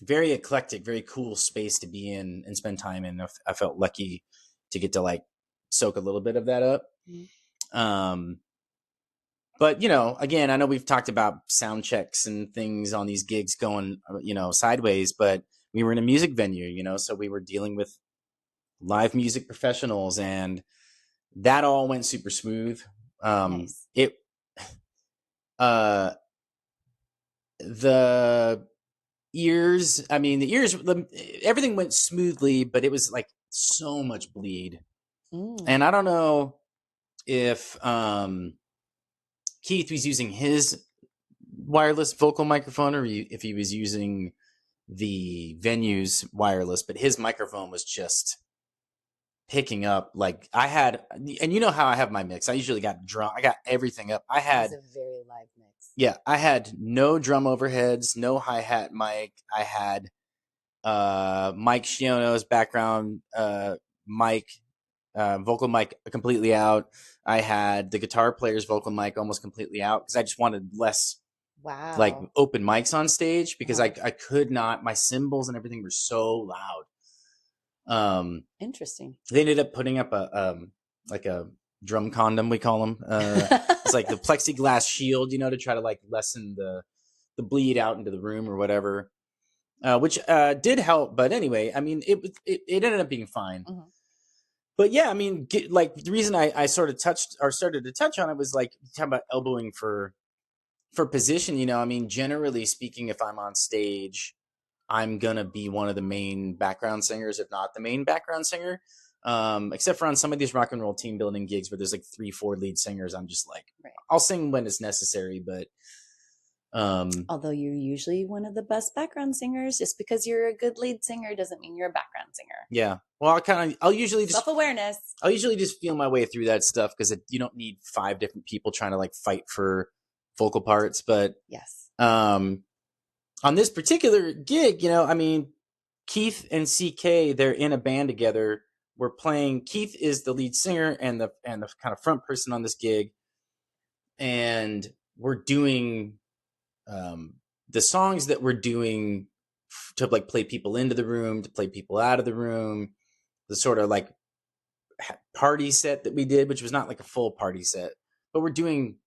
Very eclectic, very cool space to be in and spend time in. I felt lucky to get to like soak a little bit of that up. Mm-hmm. But, again, I know we've talked about sound checks and things on these gigs going, sideways, but we were in a music venue, so we were dealing with live music professionals, and that all went super smooth. Nice. The ears, everything went smoothly, but it was like so much bleed. And I don't know if Keith was using his wireless vocal microphone or if he was using the venue's wireless, but his microphone was just picking up like I had, and you know how I have my mix. I usually got drum. I got everything up. I had
a very live mix.
Yeah, I had no drum overheads, no hi-hat mic. I had Mike Shiono's background mic, vocal mic completely out. I had the guitar player's vocal mic almost completely out because I just wanted less like
Wow.
open mics on stage because
Uh-huh.
I could not, my cymbals and everything were so loud.
Interesting.
They ended up putting up a like a drum condom, we call them. It's like the plexiglass shield, to try to like lessen the bleed out into the room or whatever, which did help. But anyway, I mean, it ended up being fine.
Mhm.
But yeah, I mean, like the reason I sort of touched or started to touch on it was like talking about elbowing for position. I mean, generally speaking, if I'm on stage, I'm gonna be one of the main background singers, if not the main background singer. Except for on some of these rock and roll team building gigs where there's like 3-4 lead singers, I'm just like,
Right.
I'll sing when it's necessary, but
Although you're usually one of the best background singers, just because you're a good lead singer doesn't mean you're a background singer.
yeah. Well, I'll usually just
Self-awareness.
feel my way through that stuff because you don't need 5 different people trying to like fight for vocal parts. But
Yes.
on this particular gig, I mean, Keith and CK, they're in a band together. We're playing. Keith is the lead singer and the kind of front person on this gig, and we're doing the songs that we're doing to like play people into the room, to play people out of the room. The sort of like party set that we did, which was not like a full party set, but we're doing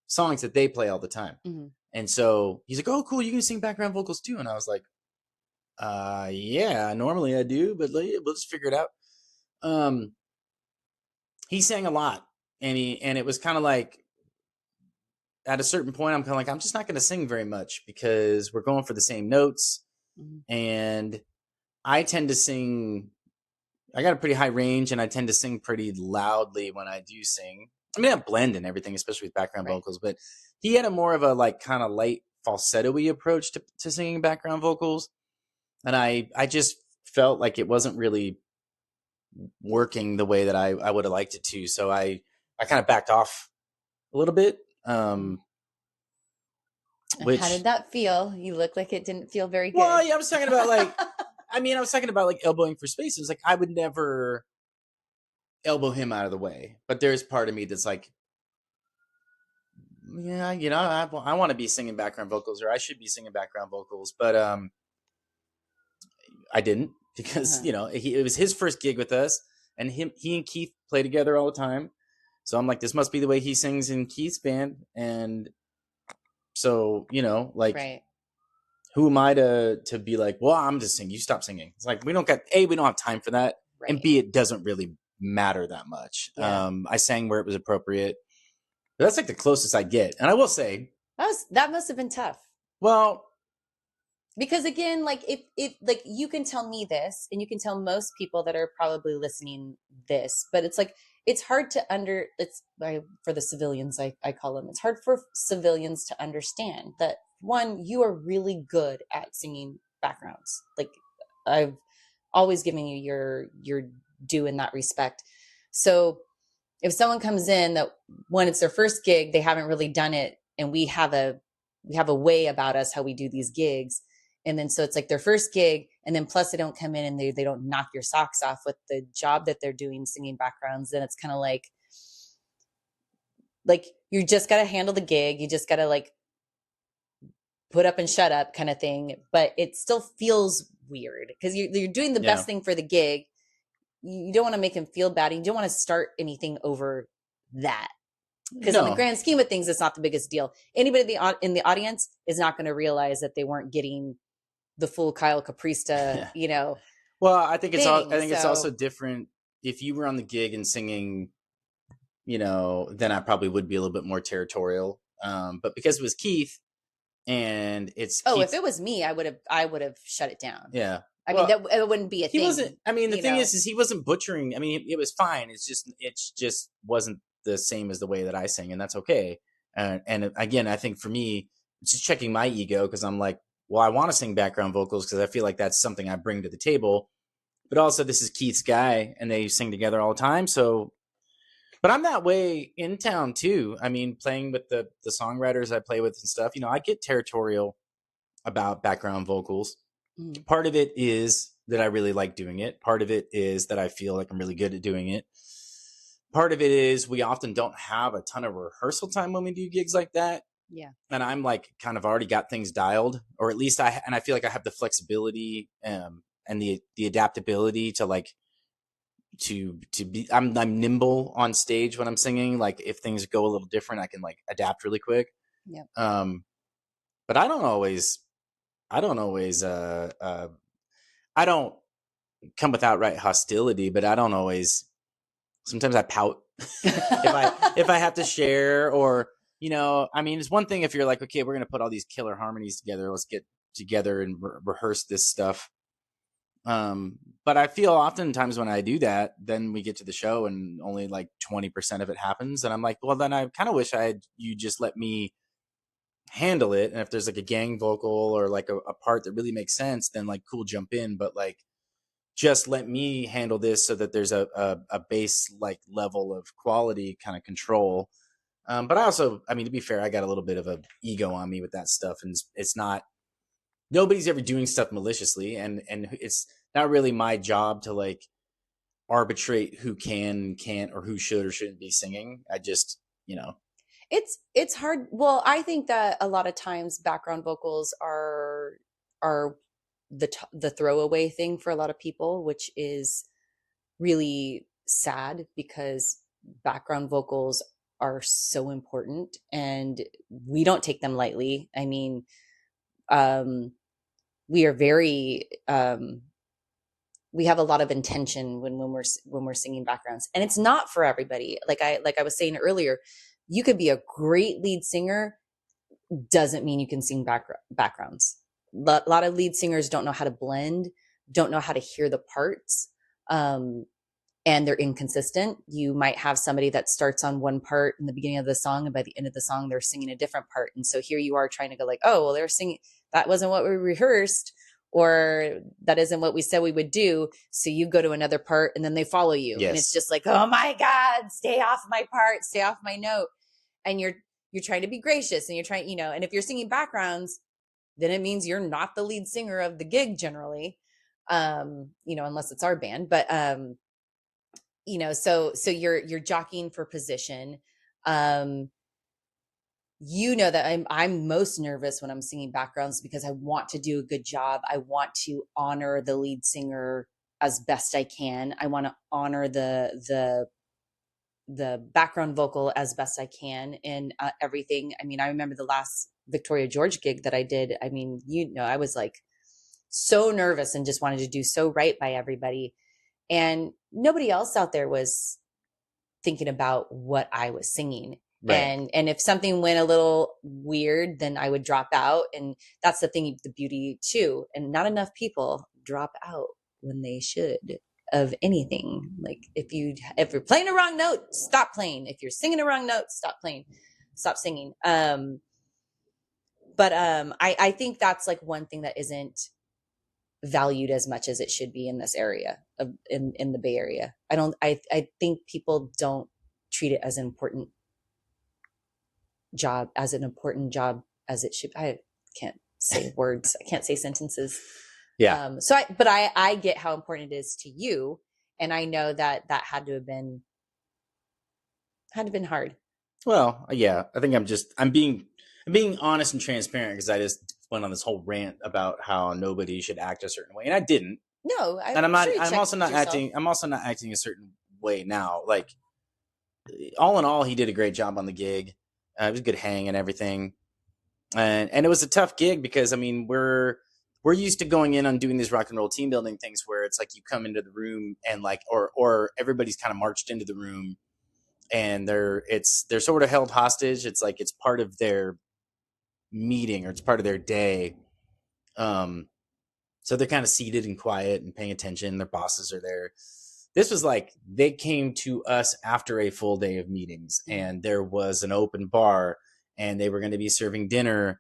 songs that they play all the time.
Mm-hmm.
And so he's like, "Oh, cool, you can sing background vocals too." And I was like, yeah, normally I do, but we'll just figure it out. He sang a lot, and it was kind of like at a certain point, I'm kind of like, I'm just not going to sing very much because we're going for the same notes, and I tend to sing. I got a pretty high range, and I tend to sing pretty loudly when I do sing. I mean, I blend and everything, especially with background vocals, but he had a more of a like kind of light falsetto-y approach to singing background vocals. And I just felt like it wasn't really working the way that I would have liked it to. So I kind of backed off a little bit. Which,
how did that feel? You look like it didn't feel very good.
Well, yeah, I was talking about like, I was talking about like elbowing for space. It was like, I would never elbow him out of the way. But there's part of me that's like, yeah, I want to be singing background vocals, or I should be singing background vocals. But I didn't because it was his first gig with us, and he and Keith play together all the time. So I'm like, this must be the way he sings in Keith's band, and so like, who am I to be like, well, I'm just singing, you stop singing. It's like we don't have time for that, and B, it doesn't really matter that much.
Yeah.
I sang where it was appropriate. But that's like the closest I get, and I will say
that must have been tough.
Well,
because again, like if like you can tell me this, and you can tell most people that are probably listening this, but it's like it's hard to for the civilians, I call them. It's hard for civilians to understand that one, you are really good at singing backgrounds. Like I've always given you your due in that respect. So if someone comes in that when it's their first gig, they haven't really done it, and we have a way about us how we do these gigs. And then so it's like their first gig, and then plus they don't come in and they don't knock your socks off with the job that they're doing singing backgrounds. Then it's kind of like you just got to handle the gig. You just got to like put up and shut up kind of thing. But it still feels weird because you're doing the best thing for the gig. You don't want to make him feel bad. You don't want to start anything over that. Because in the grand scheme of things, it's not the biggest deal. Anybody in the audience is not going to realize that they weren't getting the full Kyle Caprista,
Well, I think it's it's also different if you were on the gig and singing, then I probably would be a little bit more territorial. But because it was Keith and it's Keith,
if it was me, I would have shut it down.
Yeah.
I mean, it wouldn't be a thing.
He wasn't. I mean, the thing is he wasn't butchering. I mean, it was fine. It just wasn't the same as the way that I sing, and that's okay. And again, I think for me, it's just checking my ego because I'm like, well, I want to sing background vocals because I feel like that's something I bring to the table. But also, this is Keith's guy, and they sing together all the time. So, but I'm that way in town too. I mean, playing with the songwriters I play with and stuff. I get territorial about background vocals.
Mhm.
Part of it is that I really like doing it. Part of it is that I feel like I'm really good at doing it. Part of it is we often don't have a ton of rehearsal time when we do gigs like that.
Yeah.
And I'm like kind of already got things dialed, or at least I feel like I have the flexibility and the adaptability to like to be I'm nimble on stage when I'm singing. Like if things go a little different, I can like adapt really quick.
Yep.
But I don't always I don't always I don't come with outright hostility, but I don't always. Sometimes I pout if I have to share, or I mean, it's one thing if you're like, okay, we're gonna put all these killer harmonies together. Let's get together and rehearse this stuff. But I feel oftentimes when I do that, then we get to the show and only like 20% of it happens, and I'm like, well, then I kind of wish you just let me handle it. And if there's like a gang vocal or like a part that really makes sense, then like cool, jump in. But like just let me handle this so that there's a base like level of quality kind of control. But I also, I mean, to be fair, I got a little bit of a ego on me with that stuff, and it's not, nobody's ever doing stuff maliciously, and it's not really my job to like arbitrate who can't, or who should or shouldn't be singing. I just,
It's hard. Well, I think that a lot of times background vocals are the throwaway thing for a lot of people, which is really sad because background vocals are so important and we don't take them lightly. I mean, we are very we have a lot of intention when we're singing backgrounds, and it's not for everybody. Like I was saying earlier, you could be a great lead singer, doesn't mean you can sing backgrounds. A lot of lead singers don't know how to blend, don't know how to hear the parts, and they're inconsistent. You might have somebody that starts on one part in the beginning of the song, and by the end of the song, they're singing a different part. And so here you are trying to go like, oh, well, they're singing, that wasn't what we rehearsed, or that isn't what we said we would do. So you go to another part and then they follow you.
Yes.
And it's just like, oh my God, stay off my part, stay off my note. And you're trying to be gracious, and you're trying, and if you're singing backgrounds, then it means you're not the lead singer of the gig generally, unless it's our band. But so you're jockeying for position. That I'm most nervous when I'm singing backgrounds because I want to do a good job. I want to honor the lead singer as best I can. I want to honor the background vocal as best I can in everything. I mean, I remember the last Victoria George gig that I did. I mean, I was like so nervous and just wanted to do so right by everybody. And nobody else out there was thinking about what I was singing. Right. And if something went a little weird, then I would drop out. And that's the beauty too. And not enough people drop out when they should of anything. Like if you're playing a wrong note, stop playing. If you're singing a wrong note, stop singing. But I think that's like one thing that isn't valued as much as it should be in this area in the Bay Area. I think people don't treat it as an important job as it should. I can't say words. I can't say sentences.
Yeah.
But I get how important it is to you. And I know that had to have been hard.
Well, yeah, I think I'm being honest and transparent, because I just went on this whole rant about how nobody should act a certain way, and I didn't.
No,
I'm also not acting a certain way now. Like, all in all, he did a great job on the gig. It was a good hang and everything, and it was a tough gig because, I mean, we're used to going in on doing these rock and roll team building things where it's like you come into the room and like, or everybody's kind of marched into the room, and they're sort of held hostage. It's like it's part of their meeting, or it's part of their day. So they're kind of seated and quiet and paying attention. Their bosses are there. This was like they came to us after a full day of meetings, and there was an open bar, and they were going to be serving dinner,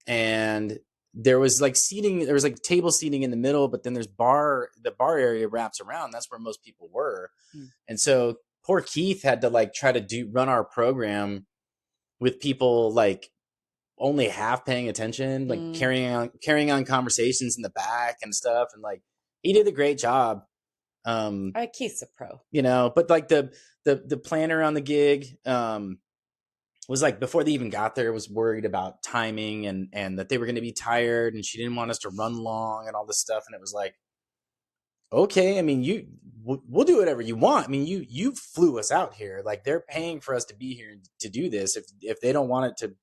and there was like seating. There was like table seating in the middle, but then the bar area wraps around. That's where most people were. And so poor Keith had to like try to run our program with people like only half paying attention, like carrying on conversations in the back and stuff. And like, he did a great job.
Keith's a pro.
You know, but like the planner on the gig, was like, before they even got there, was worried about timing and that they were going to be tired, and she didn't want us to run long and all this stuff. And it was like, okay, I mean, we'll do whatever you want. I mean, you flew us out here. Like, they're paying for us to be here to do this. If they don't want it to,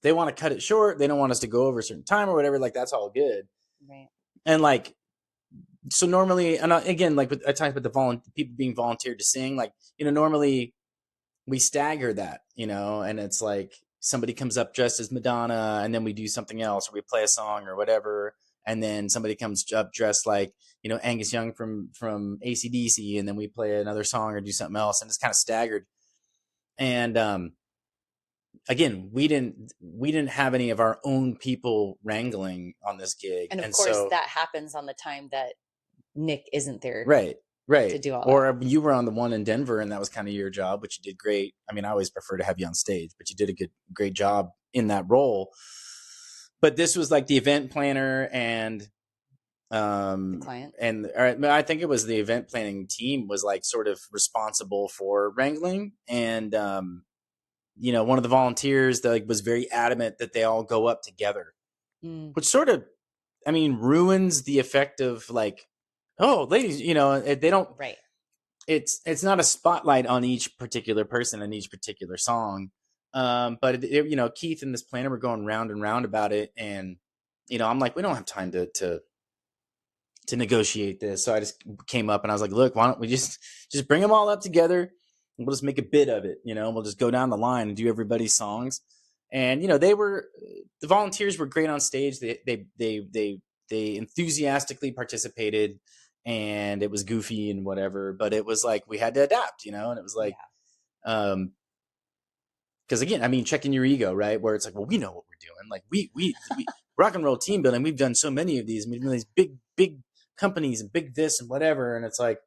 they want to cut it short, they don't want us to go over a certain time or whatever, like, that's all good.
Right.
And like, so normally, and again, like I talked about the people being volunteered to sing, like, you know, normally we stagger that, you know, and it's like somebody comes up dressed as Madonna, and then we do something else, or we play a song or whatever, and then somebody comes up dressed like, you know, Angus Young from AC/DC, and then we play another song or do something else, and it's kind of staggered. And again, we didn't have any of our own people wrangling on this gig,
And of course, so that happens on the time that Nick isn't there.
Right.
To do all that.
Or you were on the one in Denver, and that was kind of your job, which you did great. I mean, I always prefer to have you on stage, but you did a great job in that role. But this was like the event planner and
the client.
And I think it was the event planning team was like sort of responsible for wrangling. And you know, one of the volunteers that like was very adamant that they all go up together, which sort of, I mean, ruins the effect of like, oh, ladies, you know, they don't.
Right.
It's not a spotlight on each particular person and each particular song. But you know, Keith and this planner were going round and round about it, and you know, I'm like, we don't have time to negotiate this. So I just came up and I was like, look, why don't we just bring them all up together, and we'll just make a bit of it, you know, we'll just go down the line and do everybody's songs. And you know, the volunteers were great on stage. They enthusiastically participated. And it was goofy and whatever, but it was like we had to adapt, you know. And it was like, because again, I mean, checking your ego, right? Where it's like, well, we know what we're doing. Like we rock and roll team building. We've done so many of these. We've done these big companies and big this and whatever. And it's like,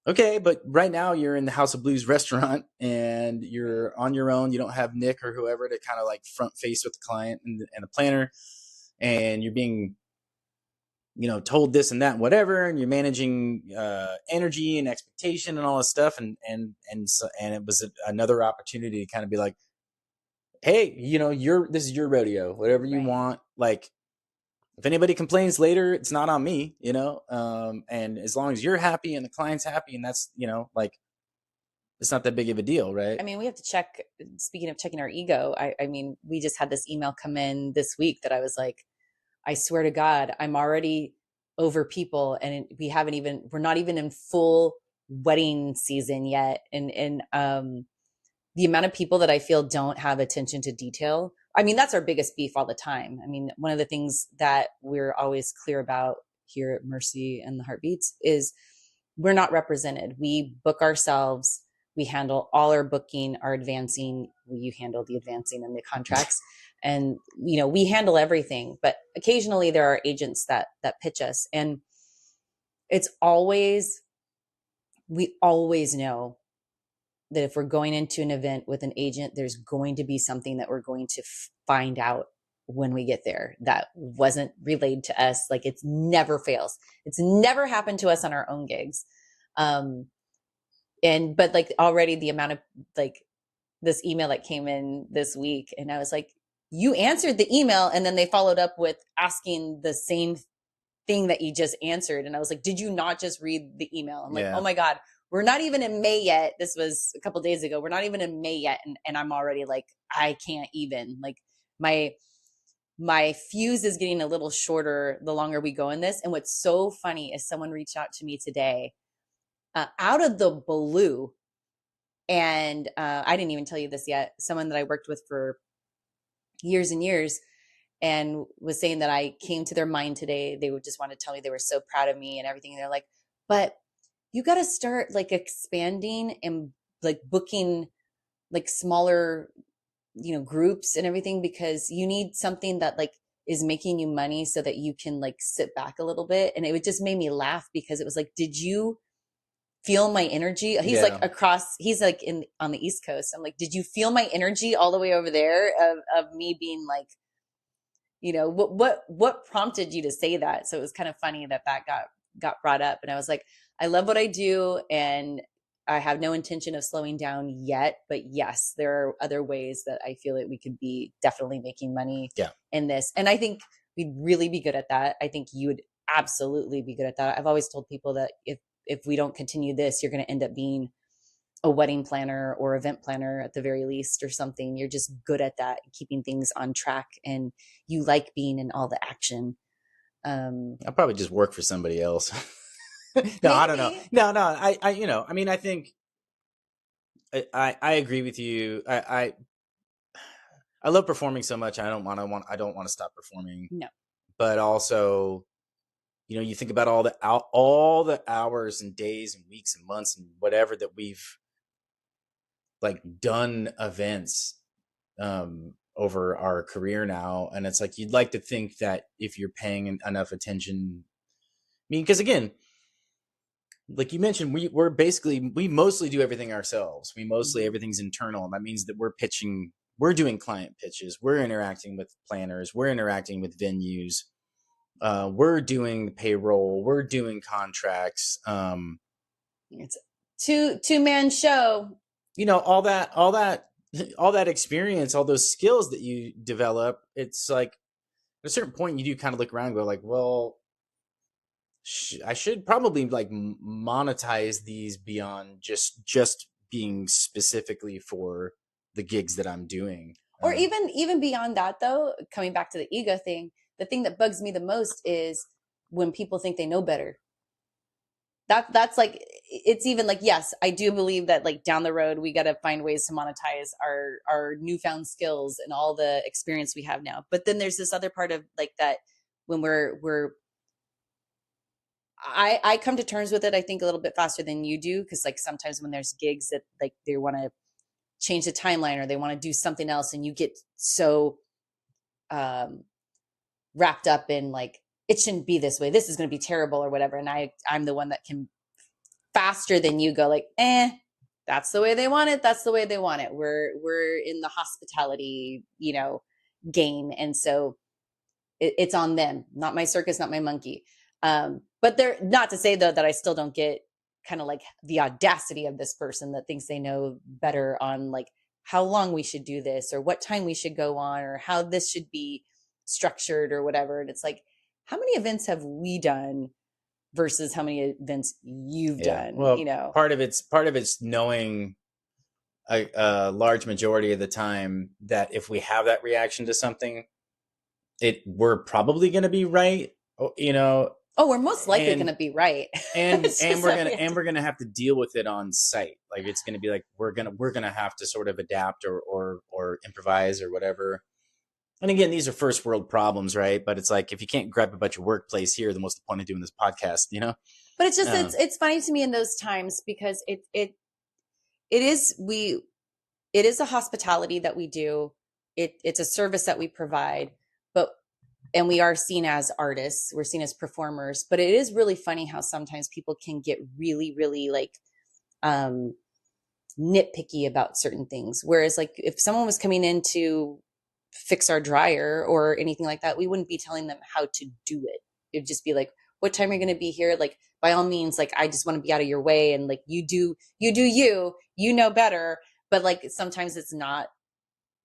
okay, but right now you're in the House of Blues restaurant and you're on your own. You don't have Nick or whoever to kind of like front face with the client and the planner, and you're being, you know, told this and that and whatever, and you're managing energy and expectation and all this stuff, and it was another opportunity to kind of be like, hey, you know, this is your rodeo, whatever you want. Like, if anybody complains later, it's not on me, you know. And as long as you're happy and the client's happy, and that's, you know, like, it's not that big of a deal, right?
I mean, we have to check. Speaking of checking our ego, I mean, we just had this email come in this week that I was like, I swear to God, I'm already over people, and we're not even in full wedding season yet. And the amount of people that I feel don't have attention to detail. I mean, that's our biggest beef all the time. I mean, one of the things that we're always clear about here at Mercy and the Heartbeats is we're not represented. We book ourselves. We handle all our booking, our advancing. You handle the advancing and the contracts. And, you know, we handle everything, but occasionally there are agents that pitch us, and we always know that if we're going into an event with an agent, there's going to be something that we're going to find out when we get there that wasn't relayed to us. Like, it never fails. It's never happened to us on our own gigs. But like already the amount of like this email that came in this week, and I was like, you answered the email, and then they followed up with asking the same thing that you just answered. And I was like, did you not just read the email? I'm like, oh my God, we're not even in May yet. This was a couple of days ago. We're not even in May yet. And I'm already like, I can't even, like, my fuse is getting a little shorter the longer we go in this. And what's so funny is someone reached out to me today out of the blue. And I didn't even tell you this yet. Someone that I worked with for years and years, and was saying that I came to their mind today. They would just want to tell me they were so proud of me and everything. And they're like, but you got to start like expanding and like booking like smaller, you know, groups and everything, because you need something that like is making you money so that you can like sit back a little bit. And it just made me laugh, because it was like, did you feel my energy? He's like across, he's like on the East Coast. I'm like, did you feel my energy all the way over there of me being like, what prompted you to say that? So it was kind of funny that got brought up. And I was like, I love what I do, and I have no intention of slowing down yet. But yes, there are other ways that I feel that we could be definitely making money in this. And I think we'd really be good at that. I think you would absolutely be good at that. I've always told people that if we don't continue this, you're going to end up being a wedding planner or event planner at the very least, or something. You're just good at that, keeping things on track, and you like being in all the action.
I'll probably just work for somebody else. No, I don't know. No, I mean, I think I agree with you. I love performing so much. I don't want to stop performing.
No.
But also, you think about all the hours and days and weeks and months and whatever that we've like done events over our career now, and it's like you'd like to think that if you're paying enough attention, I mean, because again, like you mentioned, we mostly do everything ourselves. Everything's internal, and that means that we're doing client pitches, we're interacting with planners, we're interacting with venues, we're doing payroll, we're doing contracts.
It's a two-man show.
All that experience, all those skills that you develop, it's like at a certain point you do kind of look around and go like, well, I should probably like monetize these beyond just being specifically for the gigs that I'm doing.
Or even beyond that, though, coming back to the ego thing, the thing that bugs me the most is when people think they know better. That's like, it's even like, yes, I do believe that like down the road, we got to find ways to monetize our newfound skills and all the experience we have now. But then there's this other part of like that when I come to terms with it, I think a little bit faster than you do. Cause like sometimes when there's gigs that like they want to change the timeline or they want to do something else, and you get so wrapped up in like, it shouldn't be this way, this is going to be terrible or whatever. And I'm the one that can faster than you go like, that's the way they want it. That's the way they want it. We're in the hospitality, game. And so it's on them, not my circus, not my monkey. But they're not to say though, that I still don't get kind of like the audacity of this person that thinks they know better on like how long we should do this or what time we should go on or how this should be structured or whatever. And it's like, how many events have we done versus how many events you've done?
Well, part of it's knowing a large majority of the time that if we have that reaction to something, we're probably going to be right.
We're most likely going to be right.
and we're going to have to deal with it on site. Like it's going to be like we're going to have to sort of adapt or improvise or whatever. And again, these are first world problems, right? But it's like if you can't grab a bunch of workplace here, then what's the point of doing this podcast,
But it's just it's funny to me in those times because it is a hospitality that we do. It's a service that we provide, and we are seen as artists, we're seen as performers. But it is really funny how sometimes people can get really, really like nitpicky about certain things. Whereas like if someone was coming in to fix our dryer or anything like that, we wouldn't be telling them how to do it. It'd just be like, what time are you going to be here? Like, by all means, like, I just want to be out of your way. And like, you do you know better. But like, sometimes it's not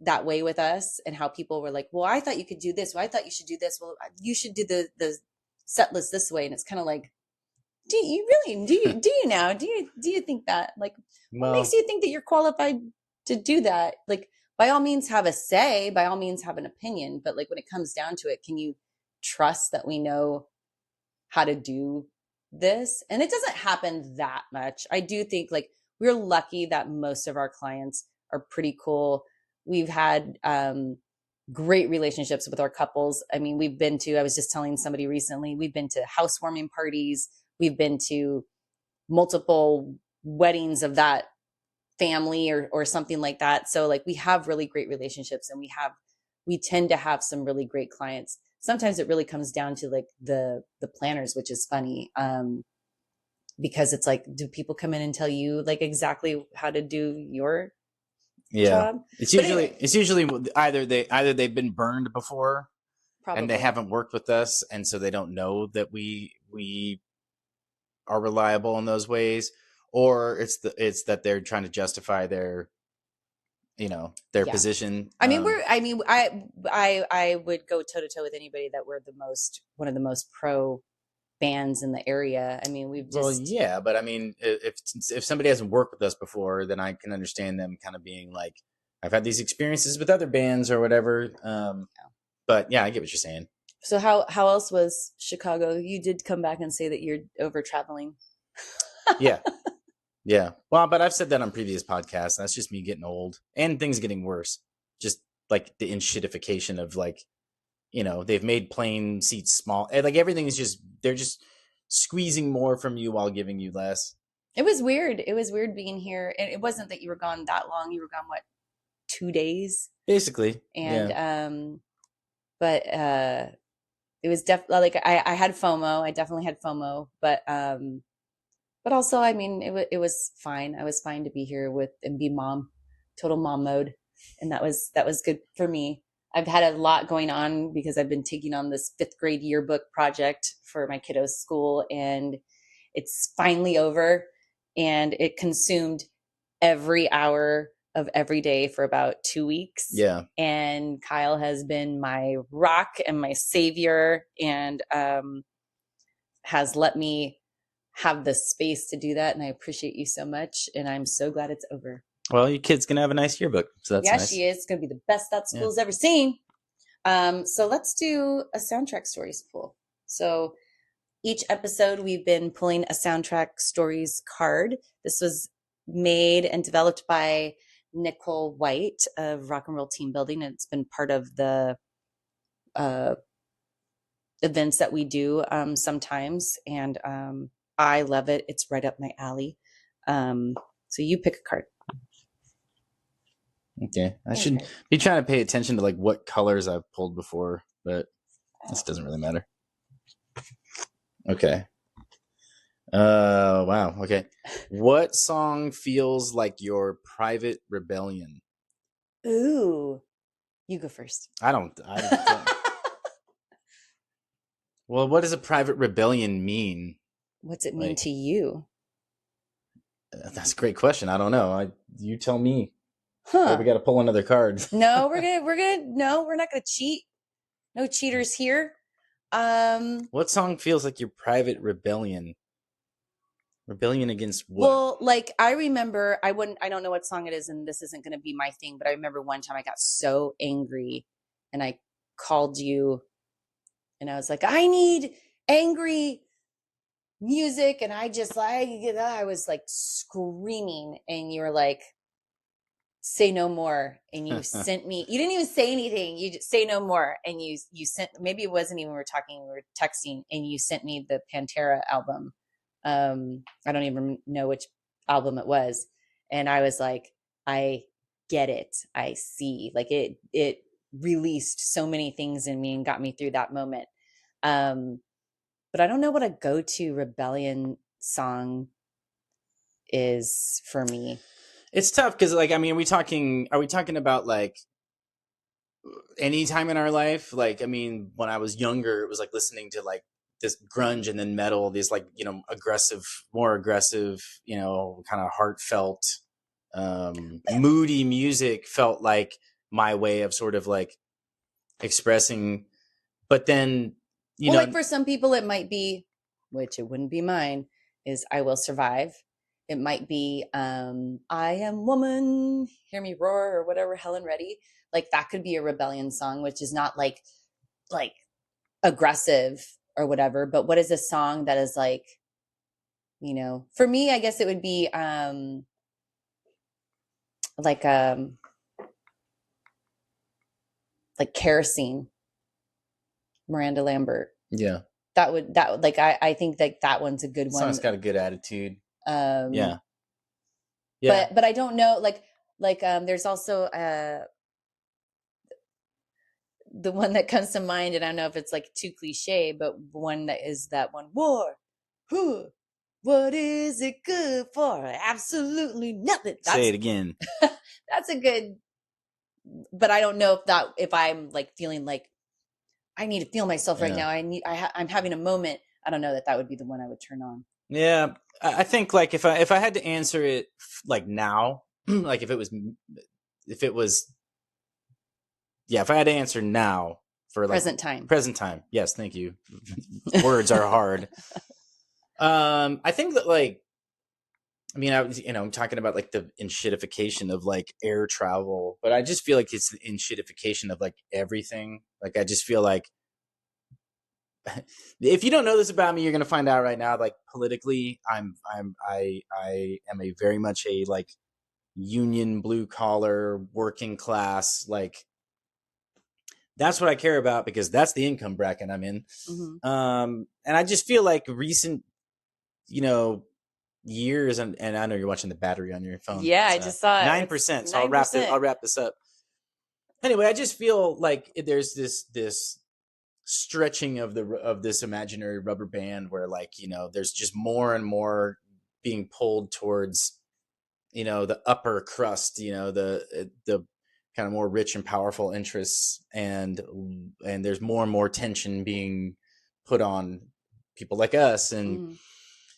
that way with us, and how people were like, well, I thought you could do this. Well, I thought you should do this. Well, you should do the set list this way. And it's kind of like, do you now, do you think that, like, what makes you think that you're qualified to do that? Like, by all means have a say, by all means have an opinion. But like when it comes down to it, can you trust that we know how to do this? And it doesn't happen that much. I do think like we're lucky that most of our clients are pretty cool. We've had great relationships with our couples. I mean, I was just telling somebody recently, we've been to housewarming parties. We've been to multiple weddings of that family or something like that. So like we have really great relationships, and we tend to have some really great clients. Sometimes it really comes down to like the planners, which is funny. because it's like, do people come in and tell you like exactly how to do your
Yeah.
job?
It's
But
usually
anyway,
either they've been burned before and they
probably.
haven't worked with us, and so they don't know that we are reliable in those ways, or it's that they're trying to justify their their
Yeah.
position.
I mean, I would go toe to toe with anybody that we're one of the most pro bands in the area. I mean, we've
Well,
just,
yeah, but I mean, if somebody hasn't worked with us before, then I can understand them kind of being like, I've had these experiences with other bands or whatever. But yeah, I get what you're saying.
so how else was Chicago? You did come back and say that you're over traveling.
Yeah, yeah. Well, but I've said that on previous podcasts. That's just me getting old and things getting worse. Just like the inshitification of like, they've made plane seats small. Like everything is just, they're just squeezing more from you while giving you less.
It was weird. It was weird being here. And it wasn't that you were gone that long. You were gone, what, 2 days?
Basically,
And,
yeah.
but, it was definitely like I had FOMO. I definitely had FOMO, but also, I mean, it was fine. I was fine to be here with and be mom, total mom mode. And that was good for me. I've had a lot going on because I've been taking on this 5th grade yearbook project for my kiddos' school, and it's finally over. And it consumed every hour of every day for about 2 weeks.
Yeah.
And Kyle has been my rock and my savior, and has let me have the space to do that. And I appreciate you so much. And I'm so glad it's over.
Well, your kid's gonna have a nice yearbook, so that's
Yeah,
nice.
she is. It's going to be the best that school's ever seen. So let's do a soundtrack stories pool. So each episode, we've been pulling a soundtrack stories card. This was made and developed by Nicole White of Rock and Roll Team Building, and it's been part of the events that we do sometimes. And I love it. It's right up my alley. So you pick a card.
Okay, I should be trying to pay attention to like what colors I've pulled before, but this doesn't really matter. Okay. Wow. Okay. What song feels like your private rebellion?
Ooh, you go first.
I don't. Well, what does a private rebellion mean?
What's it mean
Like,
to you?
that's a great question. I don't know. You tell me.
Huh?
Or we got to pull another card.
No, no, we're not gonna cheat. No cheaters here.
What song feels like your private rebellion? Rebellion against what?
Well, like I remember, I don't know what song it is, and this isn't gonna be my thing, but I remember one time I got so angry and I called you and I was like, I need angry music, and I was like screaming, and you were like, say no more, and you sent me, you didn't even say anything, you just say no more, and you sent, maybe it wasn't even we were texting, and you sent me the Pantera album. I don't even know which album it was, and I was like, I get it, I see, like it released so many things in me and got me through that moment. But I don't know what a go-to rebellion song is for me.
It's tough because, like, I mean, are we talking about like any time in our life? Like, I mean, when I was younger, it was like listening to like this grunge and then metal, these like, more aggressive, kind of heartfelt, moody music felt like my way of sort of like expressing. But then,
Like for some people, it might be, which it wouldn't be mine, is I Will Survive. It might be I Am Woman, Hear Me Roar, or whatever, Helen Reddy. Like that could be a rebellion song, which is not like aggressive or whatever. But what is a song that is like, for me, I guess it would be like Kerosene, Miranda Lambert.
Yeah.
That would like I think that one's a good one.
Song's got a good attitude.
Yeah.
Yeah.
But I don't know, like there's also the one that comes to mind, and I don't know if it's like too cliche, but one that is that one, war, huh, What is it good for? Absolutely nothing.
Say it again.
That's a good, but I don't know if I'm like feeling like I need to feel myself right
Yeah.
now. I'm having a moment. I don't know that would be the one I would turn on.
Yeah, I think like if I had to answer it like now, like if it was if I had to answer now for like
Present time.
Yes, thank you. Words are hard. I think that like, I mean, I'm talking about like the enshittification of like air travel, but I just feel like it's the enshittification of like everything. Like I just feel like if you don't know this about me, you're gonna find out right now. Like politically, I am a very much a like union, blue collar, working class. Like that's what I care about because that's the income bracket I'm in.
Mhm.
And I just feel like recent, years, and I know you're watching the battery on your phone.
Yeah, I
It's,
just saw it.
9%.
It's
So I'll
9%.
wrap this up. Anyway, I just feel like there's this stretching of this imaginary rubber band where like, there's just more and more being pulled towards, the upper crust, the kind of more rich and powerful interests, and there's more and more tension being put on people like us. And
Mhm.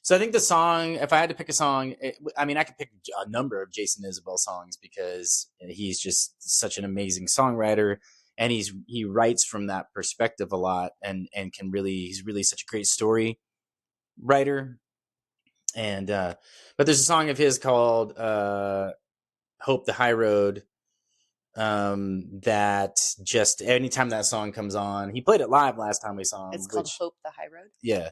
so I think the song, if I had to pick a song, I could pick a number of Jason Isbell songs because he's just such an amazing songwriter, and he writes from that perspective a lot, and he's really such a great story writer. And but there's a song of his called "Hope the High Road," that just anytime that song comes on, he played it live last time we saw him.
It's called Hope the High Road.
Yeah.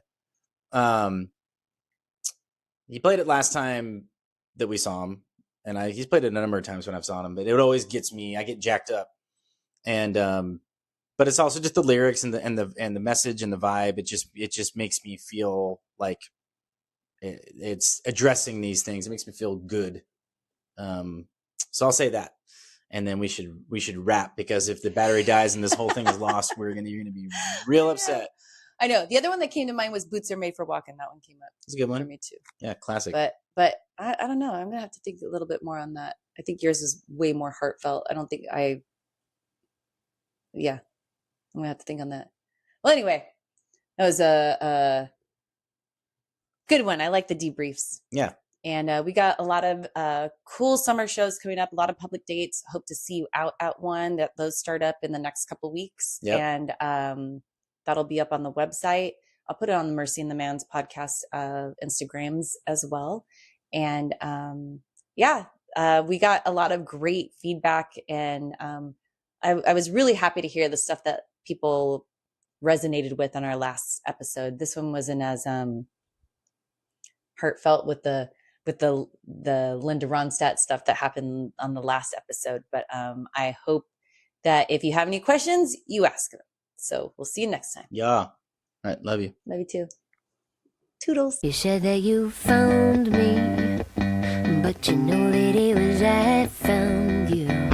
He played it last time that we saw him, and he's played it a number of times when I've saw him, but it always gets me. I get jacked up, and but it's also just the lyrics and the message and the vibe. It just makes me feel like it's addressing these things. It makes me feel good. So I'll say that, and then we should wrap, because if the battery dies and this whole thing is lost, you're gonna be real upset.
I know. The other one that came to mind was Boots Are Made for Walking. That one came up.
It's a good one
for me too.
Yeah, classic.
But I don't know. I'm gonna have to think a little bit more on that. I think yours is way more heartfelt. I don't think I'm gonna have to think on that. Well, anyway, that was a good one. I like the debriefs.
Yeah.
And we got a lot of cool summer shows coming up, a lot of public dates. Hope to see you out at one. Those start up in the next couple weeks.
Yep.
And that'll be up on the website. I'll put it on the Mercy and the Manz podcast Instagrams as well. And we got a lot of great feedback. And I was really happy to hear the stuff that people resonated with on our last episode. This one wasn't as heartfelt with the Linda Ronstadt stuff that happened on the last episode. But I hope that if you have any questions, you ask them. So we'll see you next time.
Yeah. All right. Love you.
Love you too. Toodles.
You said that you found me, but you know that it was I found you.